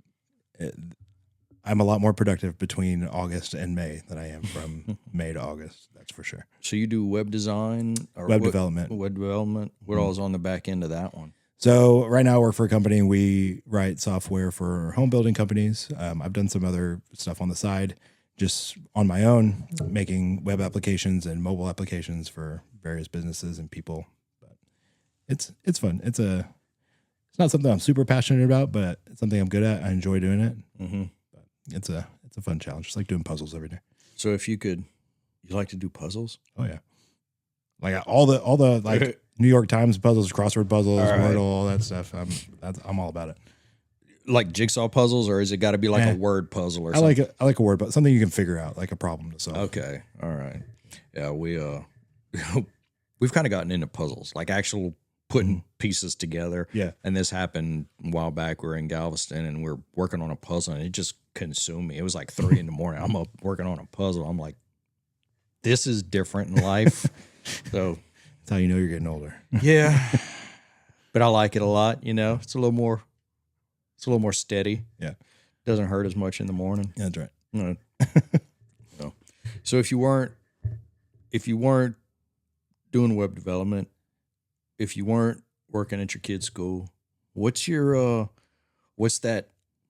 I'm a lot more productive between August and May than I am from May to August. That's for sure. So you do web design or web development. Web development. What all is on the back end of that one? So right now I work for a company. We write software for home building companies. I've done some other stuff on the side, just on my own, making web applications and mobile applications for various businesses and people. But it's fun. It's not something I'm super passionate about, but it's something I'm good at. I enjoy doing it. Mm-hmm. But it's a fun challenge. It's like doing puzzles every day. So if you like to do puzzles? Oh yeah, like all the like New York Times puzzles, crossword puzzles, Wordle, all that stuff. I'm all about it. Like jigsaw puzzles, or is it got to be like a word puzzle or something? I like a word, but something you can figure out, like a problem to solve. Okay, all right. Yeah, we've kind of gotten into puzzles, like actual putting pieces together. Yeah. And this happened a while back. We were in Galveston and we're working on a puzzle, and it just consumed me. It was like 3 a.m. I'm up working on a puzzle. I'm like, this is different in life. So that's how you know you're getting older. Yeah. But I like it a lot, It's a little more steady. Yeah. Doesn't hurt as much in the morning. Yeah, that's right. No. So if you weren't doing web development, if you weren't working at your kid's school, what's that?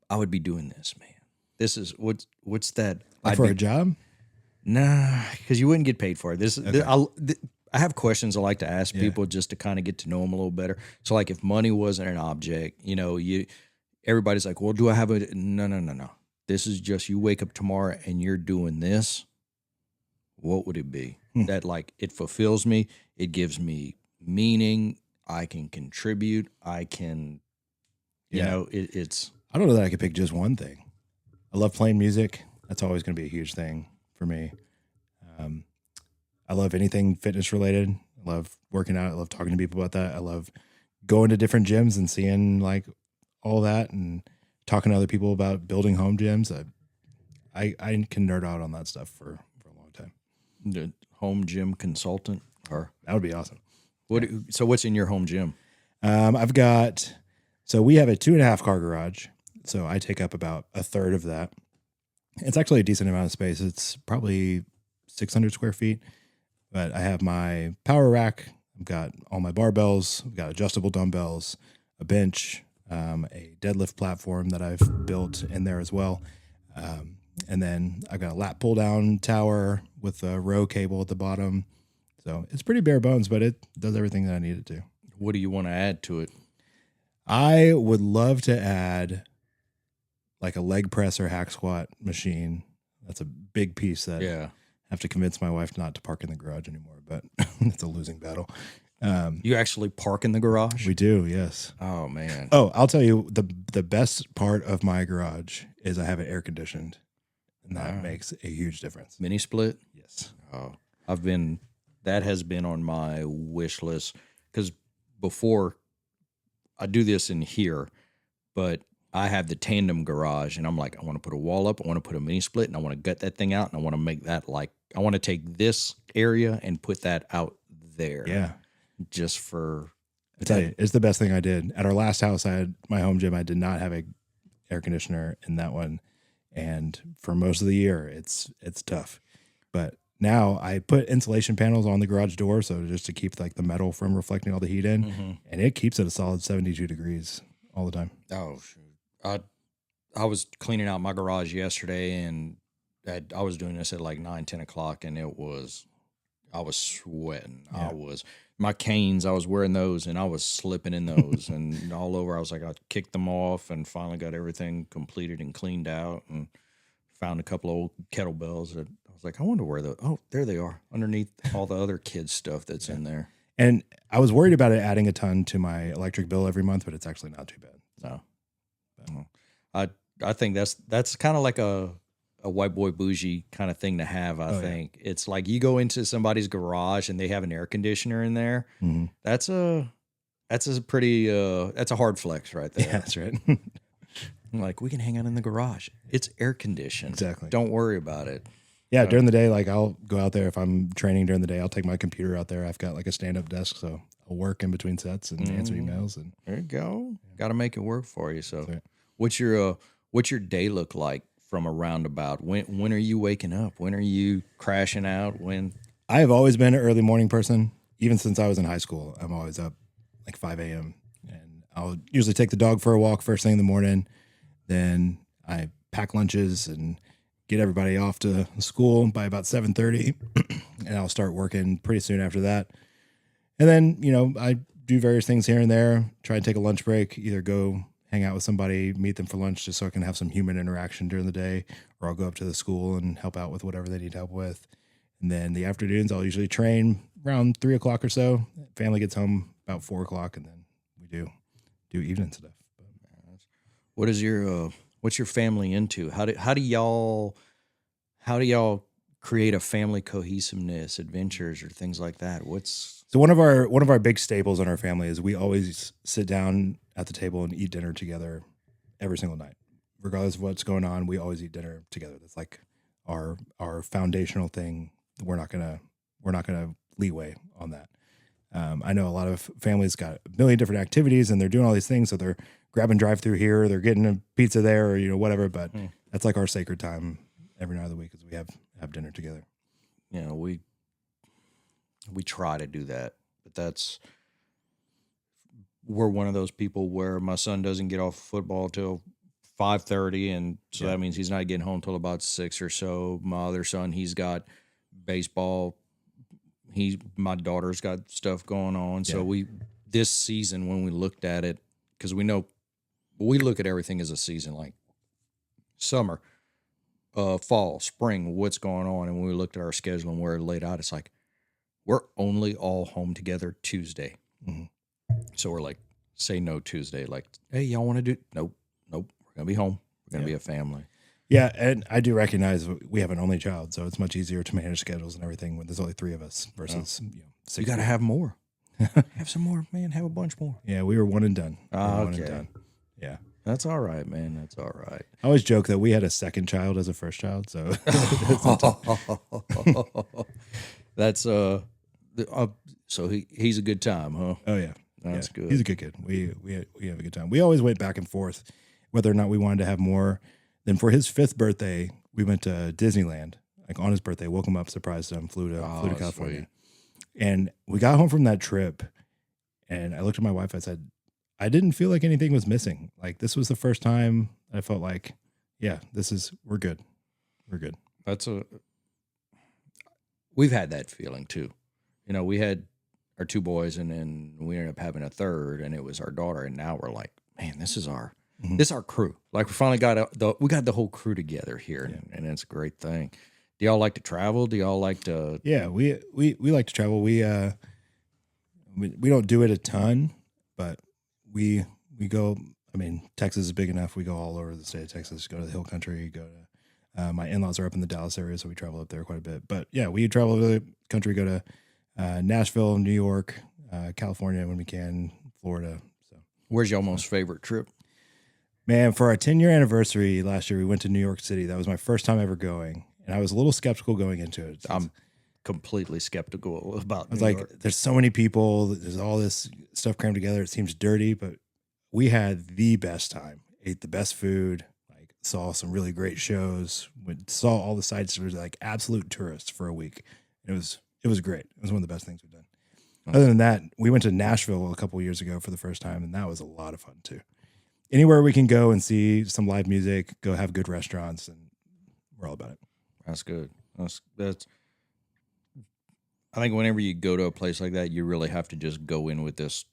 I would be doing this, man. This is what's that? A job? Nah, because you wouldn't get paid for it. Okay. I have questions I like to ask people just to kind of get to know them a little better. So like if money wasn't an object, everybody's like, well, do I have a, no. This is just, you wake up tomorrow and you're doing this. What would it be? That like, it fulfills me. It gives me meaning. I can contribute. I can, it's. I don't know that I could pick just one thing. I love playing music. That's always going to be a huge thing for me. I love anything fitness related. I love working out. I love talking to people about that. I love going to different gyms and seeing like all that and talking to other people about building home gyms. I can nerd out on that stuff for a long time. The home gym consultant, or That would be awesome. so what's in your home gym? So we have a 2.5 car garage. So I take up about a third of that. It's actually a decent amount of space. It's probably 600 square feet, but I have my power rack. I've got all my barbells. I've got adjustable dumbbells, a bench, a deadlift platform that I've built in there as well. And then I've got a lat pull down tower with a row cable at the bottom. So it's pretty bare bones, but it does everything that I need it to. What do you want to add to it? I would love to add like a leg press or hack squat machine. That's a big piece that I have to convince my wife not to park in the garage anymore, but it's a losing battle. You actually park in the garage? We do, yes. Oh, man. Oh, I'll tell you, the best part of my garage is I have it air conditioned, and that makes a huge difference. Mini split? Yes. Oh, that has been on my wish list, because before I do this in here, but I have the tandem garage, and I'm like, I want to put a wall up, I want to put a mini split, and I want to gut that thing out, and I want to make that I want to take this area and put that out there. Yeah. Just for... I tell you, it's the best thing I did. At our last house, I had my home gym. I did not have a air conditioner in that one. And for most of the year, it's tough. But now I put insulation panels on the garage door, so just to keep like the metal from reflecting all the heat in, and it keeps it a solid 72 degrees all the time. Oh, shoot. I was cleaning out my garage yesterday, and I was doing this at like 9, 10 o'clock, and I was sweating. Yeah. My canes, I was wearing those, and I was slipping in those and all over. I was like, I kicked them off and finally got everything completed and cleaned out, and found a couple of old kettlebells that I was like, I wonder where there they are underneath all the other kids' stuff that's in there. And I was worried about it adding a ton to my electric bill every month, but it's actually not too bad. No. I think that's kind of like a white boy bougie kind of thing to have. I think it's like you go into somebody's garage and they have an air conditioner in there. Mm-hmm. That's a pretty that's a hard flex right there. Yeah, that's right. Like, we can hang out in the garage. It's air conditioned. Exactly. Don't worry about it. Yeah, during the day, like I'll go out there if I'm training during the day. I'll take my computer out there. I've got like a stand-up desk, so I'll work in between sets and answer emails. And there you go. Got to make it work for you. So, right. what's your day look like from a roundabout? When are you waking up? When are you crashing out? When? I have always been an early morning person. Even since I was in high school, I'm always up like 5 a.m. and I'll usually take the dog for a walk first thing in the morning. Then I pack lunches and get everybody off to school by about 7:30, and I'll start working pretty soon after that. And then, I do various things here and there, try and take a lunch break, either go hang out with somebody, meet them for lunch just so I can have some human interaction during the day, or I'll go up to the school and help out with whatever they need help with. And then the afternoons, I'll usually train around 3 o'clock or so. Family gets home about 4 o'clock, and then we do evening stuff. What's your family into? How do y'all create a family cohesiveness, adventures, or things like that? So one of our big staples in our family is we always sit down at the table and eat dinner together every single night, regardless of what's going on. We always eat dinner together. That's like our foundational thing. We're not gonna leeway on that. I know a lot of families got a million different activities and they're doing all these things, so they're grabbing drive-through here, they're getting a pizza there, or whatever. But that's like our sacred time every night of the week, is we have dinner together. We try to do that, but we're one of those people where my son doesn't get off football till 5:30, and so that means he's not getting home till about 6 or so. My other son, he's got baseball. My daughter's got stuff going on. Yeah. So this season, when we looked at it, because we look at everything as a season, like summer, fall, spring, what's going on. And when we looked at our schedule and where it laid out, it's like, we're only all home together Tuesday. Mm-hmm. So we're like, say no Tuesday. Like, hey, y'all want to do? Nope. We're going to be home. We're going to be a family. Yeah, and I do recognize we have an only child, so it's much easier to manage schedules and everything when there's only 3 of us versus You 6 got to people. have more. Have some more, man. Have a bunch more. Yeah, we were one and done. We were one and Okay. done. Yeah. That's all right, man. That's all right. I always joke that we had a second child as a first child, so That's so he's a good time, huh? oh yeah. That's Yeah. good. He's a good kid. We have a good time. We always went back and forth whether or not we wanted to have more. Then for his 5th birthday, we went to Disneyland. Like on his birthday, woke him up, surprised him, flew to California. Sweet. And we got home from that trip and I looked at my wife, I said, I didn't feel like anything was missing. Like this was the first time I felt like, yeah, we're good. We're good. We've had that feeling too. We had our 2 boys and then we ended up having a third and it was our daughter. And now we're like, man, this is our crew. Like we finally got the whole crew together here and it's a great thing. Do y'all like to travel? Do y'all like to? Yeah, we like to travel. We don't do it a ton, but we go. I mean, Texas is big enough. We go all over the state of Texas. Go to the Hill Country. Go to my in-laws are up in the Dallas area, so we travel up there quite a bit. But yeah, we travel over the country. Go to Nashville, New York, California when we can, Florida. So, Where's y'all most favorite trip? man, for our 10-year anniversary last year, we went to New York City. That was my first time ever going, and I was a little skeptical going into it. I'm completely skeptical about. I was like, there's so many people. There's all this stuff crammed together. It seems dirty, but we had the best time. Ate the best food. Like saw some really great shows. Saw all the sights. It was like absolute tourists for a week. It was great. It was one of the best things we've done. Other than that, we went to Nashville a couple of years ago for the first time, and that was a lot of fun too. Anywhere we can go and see some live music, go have good restaurants, and we're all about it. That's good. That's. I think whenever you go to a place like that, you really have to just go in with this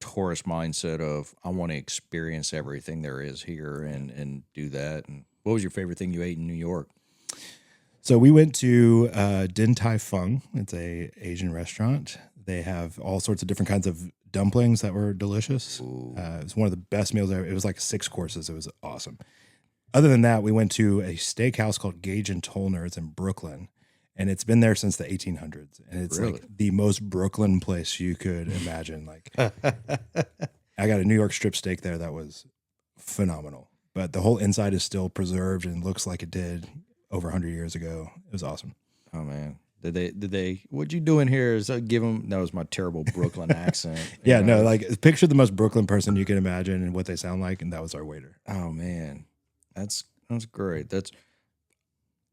tourist mindset of I want to experience everything there is here and do that. And what was your favorite thing you ate in New York? So we went to Din Tai Fung. It's a Asian restaurant. They have all sorts of different kinds of dumplings that were delicious. It was one of the best meals ever. It was like 6 courses. It was awesome. Other than that, we went to a steakhouse called Gage and Tollner. It's in Brooklyn. And it's been there since the 1800s. And it's Really? like the most Brooklyn place you could imagine. Like I got a New York strip steak there that was phenomenal. But the whole inside is still preserved and looks like it did over 100 years ago. It was awesome. Oh man. Did they what you doing here is give them that was my terrible Brooklyn accent. Yeah, no, like picture the most Brooklyn person you can imagine and what they sound like, and that was our waiter. Oh man. That's great.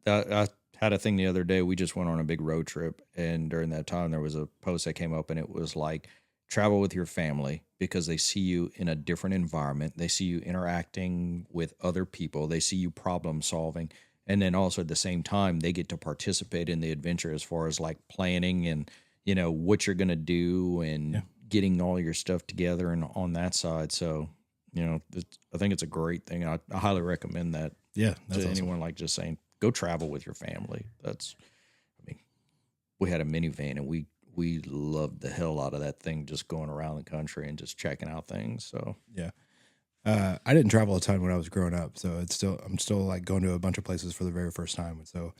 I had a thing the other day. We just went on a big road trip, and during that time, there was a post that came up, and it was like, travel with your family because they see you in a different environment. They see you interacting with other people. They see you problem solving. And then also at the same time, they get to participate in the adventure as far as like planning and, what you're going to do and getting all your stuff together and on that side. So, I think it's a great thing. I highly recommend that Yeah, to that's anyone like just saying, go travel with your family. We had a minivan and we loved the hell out of that thing, just going around the country and just checking out things. So yeah. I didn't travel a ton when I was growing up, so I'm still like going to a bunch of places for the very first time. And so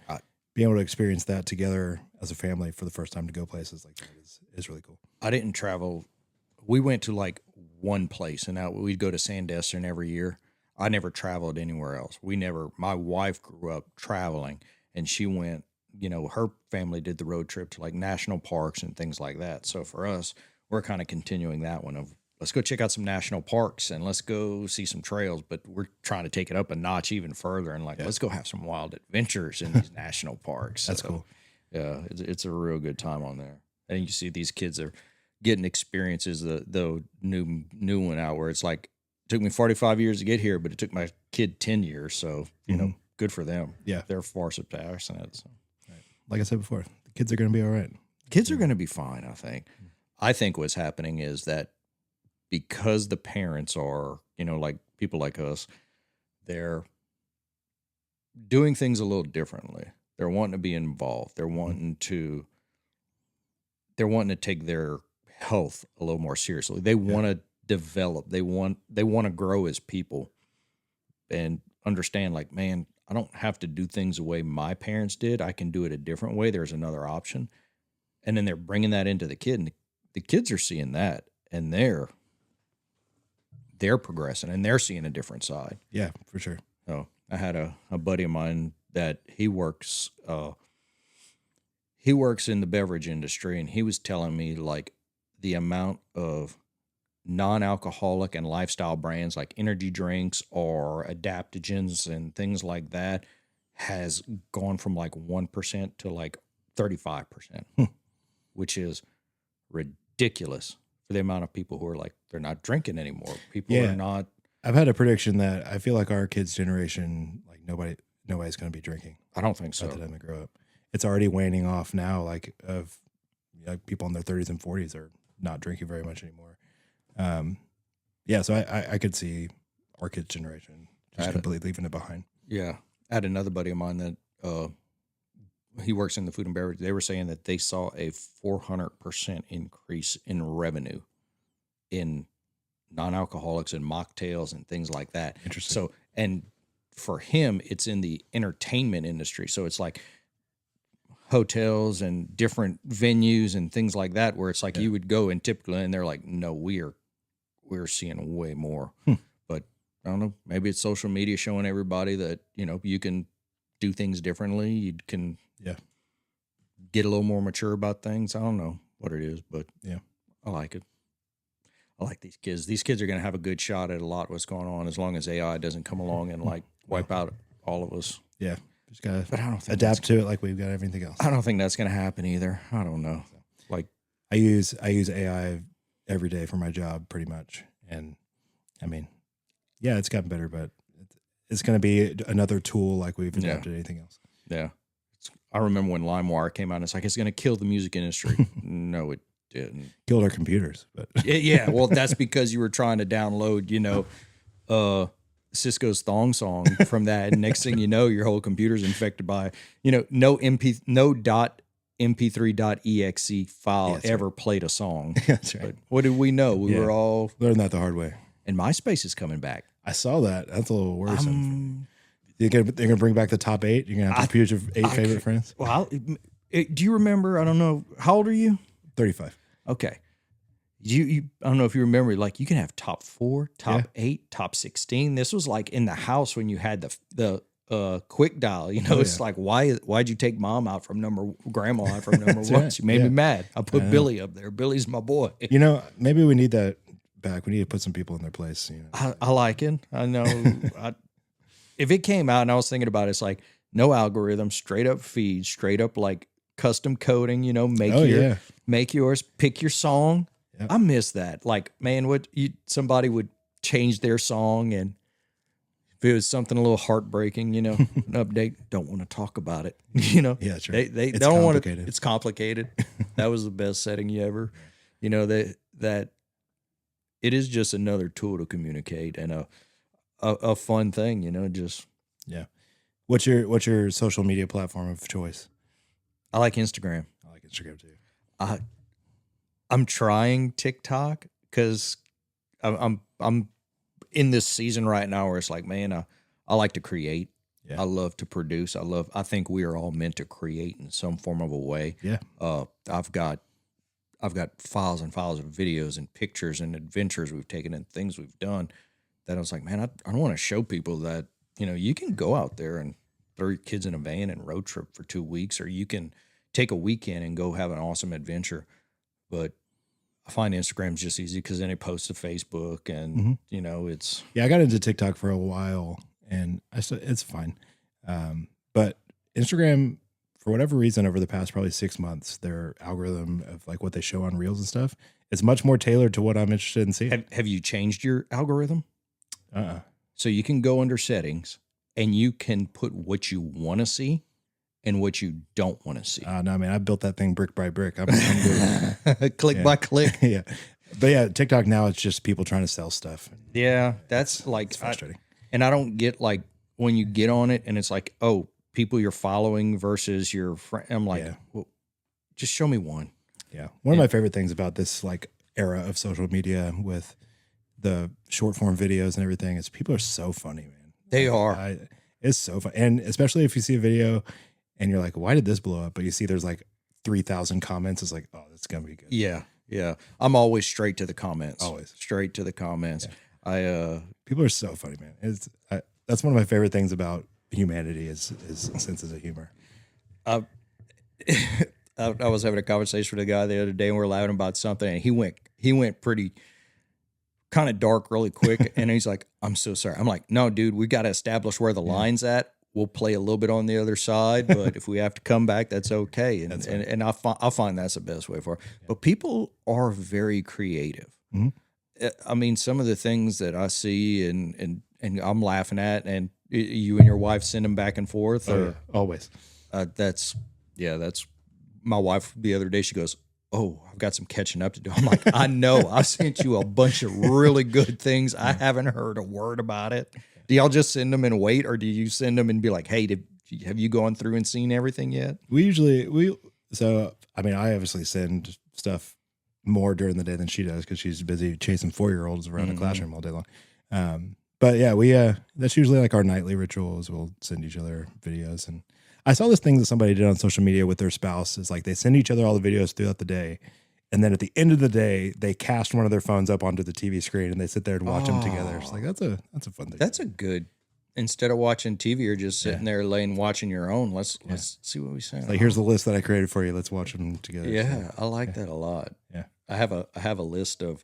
being able to experience that together as a family for the first time to go places like that is really cool. I didn't travel. We went to like one place and now we'd go to Sandestin every year. I never traveled anywhere else. My wife grew up traveling and she went, her family did the road trip to like national parks and things like that. So for us, we're kind of continuing that one of let's go check out some national parks and let's go see some trails, but we're trying to take it up a notch even further and let's go have some wild adventures in these national parks. That's cool. Yeah, it's a real good time on there. And you see these kids are getting experiences, the new one out where it's like, it took me 45 years to get here, but it took my kid 10 years. So, good for them. Yeah. They're far surpassing it. So. Right. Like I said before, the kids are going to be all right. Kids are going to be fine, I think. I think what's happening is that because the parents are, like people like us, they're doing things a little differently. They're wanting to be involved. They're wanting to take their health a little more seriously. They want to develop. They want to grow as people and understand like, man, I don't have to do things the way my parents did. I can do it a different way. There's another option. And then they're bringing that into the kid, and the kids are seeing that, and they're progressing, and they're seeing a different side. Yeah, for sure. So I had a buddy of mine that he works in the beverage industry, and he was telling me like the amount of non-alcoholic and lifestyle brands like energy drinks or adaptogens and things like that has gone from like 1% to like 35%, which is ridiculous for the amount of people who are like, they're not drinking anymore. People are not. I've had a prediction that I feel like our kids' generation, like nobody's going to be drinking. I don't think so. By the time they grow up, it's already waning off now. Like people in their 30s and 40s are not drinking very much anymore. So I could see our kids' generation just completely leaving it behind. Yeah. I had another buddy of mine that he works in the food and beverage. They were saying that they saw a 400% increase in revenue in non-alcoholics and mocktails and things like that. Interesting. So, and for him, it's in the entertainment industry. So it's like hotels and different venues and things like that, where it's like you would go and typically, and they're like, no, we're seeing way more. But I don't know, maybe it's social media showing everybody that, you can do things differently. You can get a little more mature about things. I don't know what it is, but I like it. I like these kids. These kids are going to have a good shot at a lot of what's going on, as long as AI doesn't come along and like wipe out all of us. Yeah. Just got to adapt to it like we've got everything else. I don't think that's going to happen either. I don't know. Like I use AI every day for my job pretty much. And I mean, it's gotten better, but it's going to be another tool like we've adapted anything else. Yeah. I remember when LimeWire came out, and it's like, it's going to kill the music industry. No, it didn't. Killed our computers. But yeah. Well, that's because you were trying to download, Cisco's thong song from that. And next thing you know, your whole computer's infected by, no .mp3.exe file ever played a song. That's right. But what did we know? We were all learned that the hard way. And MySpace is coming back. I saw that. That's a little worrisome. They're gonna bring back the top 8. You're gonna have to choose your 8 favorite friends. Well, do you remember? I don't know. How old are you? 35. Okay. I don't know if you remember, like you can have top 4, top 8, top 16. This was like in the house when you had the quick dial, it's like, why'd you take mom out from grandma out from number 1? Right. She made me mad. I put Billy up there. Billy's my boy. Maybe we need that back. We need to put some people in their place. I like it. I know. If it came out and I was thinking about it, it's like no algorithm, straight up feed, straight up like custom coding, make yours, pick your song. Yep. I miss that. Like, man, somebody would change their song, and if it was something a little heartbreaking, an update, don't want to talk about it. Yeah, that's right. They don't want to. It's complicated. That was the best setting you ever. That it is just another tool to communicate and a fun thing. What's your social media platform of choice? I like Instagram. I like Instagram too. I'm trying TikTok because I'm in this season right now where it's like, man, I like to create. Yeah. I love to produce. I think we are all meant to create in some form of a way. Yeah. I've got files and files of videos and pictures and adventures we've taken and things we've done that I was like, man, I want to show people that, you can go out there and throw your kids in a van and road trip for 2 weeks, or you can take a weekend and go have an awesome adventure. But I find Instagram's just easy because then it posts to Facebook and, it's. Yeah, I got into TikTok for a while and it's fine. But Instagram, for whatever reason, over the past probably 6 months, their algorithm of like what they show on Reels and stuff is much more tailored to what I'm interested in seeing. Have you changed your algorithm? So you can go under settings and you can put what you want to see and what you don't want to see. No, man, I built that thing brick by brick. I'm good. Click by click. Yeah. But yeah, TikTok now, it's just people trying to sell stuff. Yeah, that's like it's frustrating. And I don't get like when you get on it and it's like, oh, people you're following versus your friend. I'm like, well, just show me one. Yeah. One of my favorite things about this like era of social media with the short form videos and everything is people are so funny, man. They are. It's so fun. And especially if you see a video and you're like, why did this blow up? But you see there's like 3,000 comments. It's like, oh, that's going to be good. Yeah. Yeah. I'm always straight to the comments. Always. Straight to the comments. Yeah. People are so funny, man. That's one of my favorite things about humanity is senses of humor. I was having a conversation with a guy the other day and we were laughing about something and he went pretty kind of dark really quick. And he's like, I'm so sorry. I'm like, no, dude, we got to establish where the line's at. We'll play a little bit on the other side, but if we have to come back, that's okay. And That's right. and I find that's the best way for it. But people are very creative. Mm-hmm. I mean, some of the things that I see and I'm laughing at, and you and your wife send them back and forth. Oh, Or yeah. Always. that's my wife the other day. She goes, "Oh, I've got some catching up to do." I'm like, I know. I sent you a bunch of really good things. I haven't heard a word about it. Do y'all just send them and wait, or do you send them and be like, "Hey, have you gone through and seen everything yet?" So I mean, I obviously send stuff more during the day than she does because she's busy chasing 4-year-olds around a classroom all day long. But yeah, that's usually like our nightly rituals. We'll send each other videos. And I saw this thing that somebody did on social media with their spouse. Is like they send each other all the videos throughout the day. And then at the end of the day, they cast one of their phones up onto the TV screen and they sit there and watch them together. It's like, that's a fun thing. That's a good, instead of watching TV or just sitting there laying watching your own, let's see what we say. Like, here's the list that I created for you. Let's watch them together. Yeah, I like that a lot. Yeah. I have a list of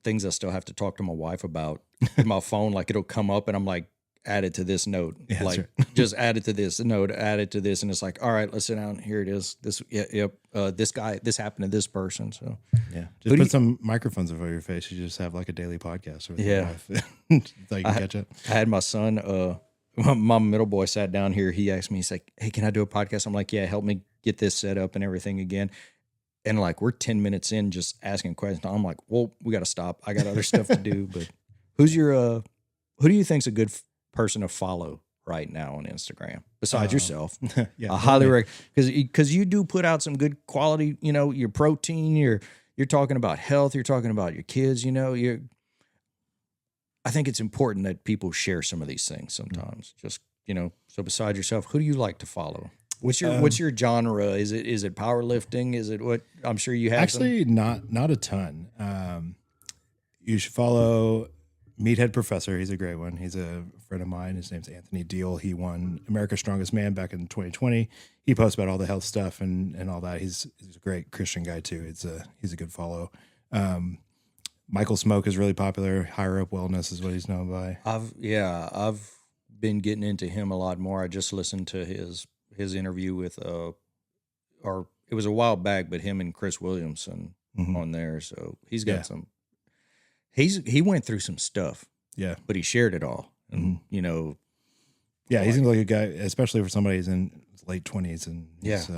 things I still have to talk to my wife about in my phone. Like it'll come up and I'm like, add it to this note. Yeah, like right. just add it to this note, add it to this. And it's like, all right, let's sit down. Here it is. This, this guy, this happened to this person. So yeah, just put some microphones over your face. You just have like a daily podcast with your wife. So you can catch up. I had my son, my middle boy sat down here. He asked me, he's like, "Hey, can I do a podcast?" I'm like, "Yeah, help me get this set up and everything again." And like, we're 10 minutes in just asking questions. I'm like, well, we got to stop. I got other stuff to do. But who do you think's a good person to follow right now on Instagram besides yourself? Yeah, I highly recommend, because you do put out some good quality, your protein, you're talking about health, you're talking about your kids, I think it's important that people share some of these things sometimes. Just, so besides yourself, who do you like to follow? What's your genre? Is it powerlifting? Is it what? I'm sure you have actually not a ton. You should follow Meathead Professor. He's a great one. He's a friend of mine. His name's Anthony Deal. He won America's Strongest Man back in 2020. He posts about all the health stuff and all that. He's a great Christian guy too. He's a good follow. Michael Smoke is really popular. Higher Up Wellness is what he's known by. I've been getting into him a lot more. I just listened to his interview with or it was a while back, but him and Chris Williamson on there. So he's got some. He went through some stuff. Yeah, but he shared it all. And yeah, he seems like a guy, especially for somebody who's in his late 20s and he's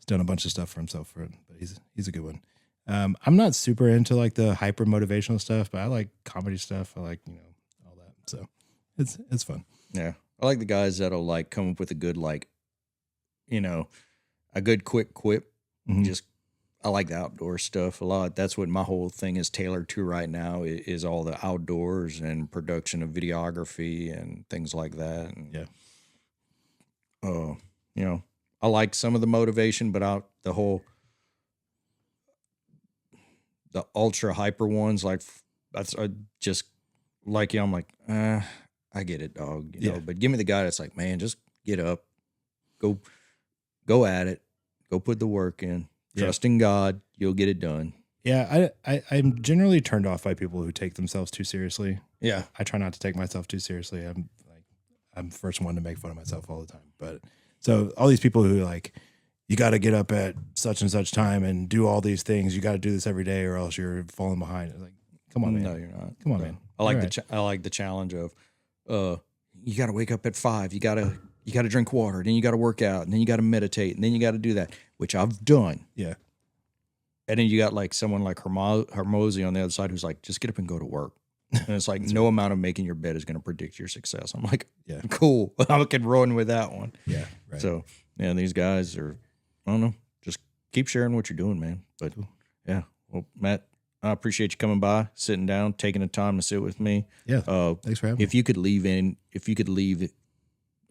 done a bunch of stuff for himself. But he's a good one. I'm not super into like the hyper motivational stuff, but I like comedy stuff. I like all that. So it's fun. Yeah, I like the guys that'll like come up with a good a good quick quip. Just I like the outdoor stuff a lot. That's what my whole thing is tailored to right now is all the outdoors and production of videography and things like that. And, I like some of the motivation, but the ultra hyper ones, like that's just like I'm like, I get it, dog. But give me the guy that's like, man, just get up, go at it, go put the work in. Trust in God, you'll get it done. Yeah, I'm generally turned off by people who take themselves too seriously. Yeah, I try not to take myself too seriously. I'm the first one to make fun of myself all the time. But so all these people who like, you got to get up at such and such time and do all these things. You got to do this every day, or else you're falling behind. It's like, come on, man. No, you're not. Come on, man. I like the challenge of, you got to wake up at 5. You got to drink water, then you got to work out, and then you got to meditate, and then you got to do that, which I've done. Yeah. And then you got like someone like Hermosi on the other side who's like, just get up and go to work. And it's like no amount of making your bed is going to predict your success. I'm like, yeah, cool. I can run with that one. Yeah. Right. So yeah, these guys are, I don't know, just keep sharing what you're doing, man. But yeah, well, Matt, I appreciate you coming by, sitting down, taking the time to sit with me. Yeah. Thanks for having me. If you could leave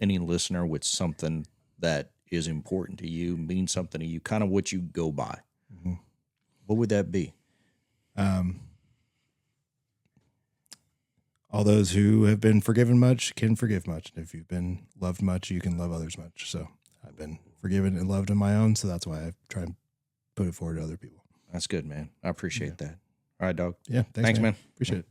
any listener with something that is important to you, means something to you, kind of what you go by, what would that be? All those who have been forgiven much can forgive much. And if you've been loved much, you can love others much. So I've been forgiven and loved on my own. So that's why I try and put it forward to other people. That's good, man. I appreciate that. All right, dog. Yeah. Thanks, man. Appreciate it.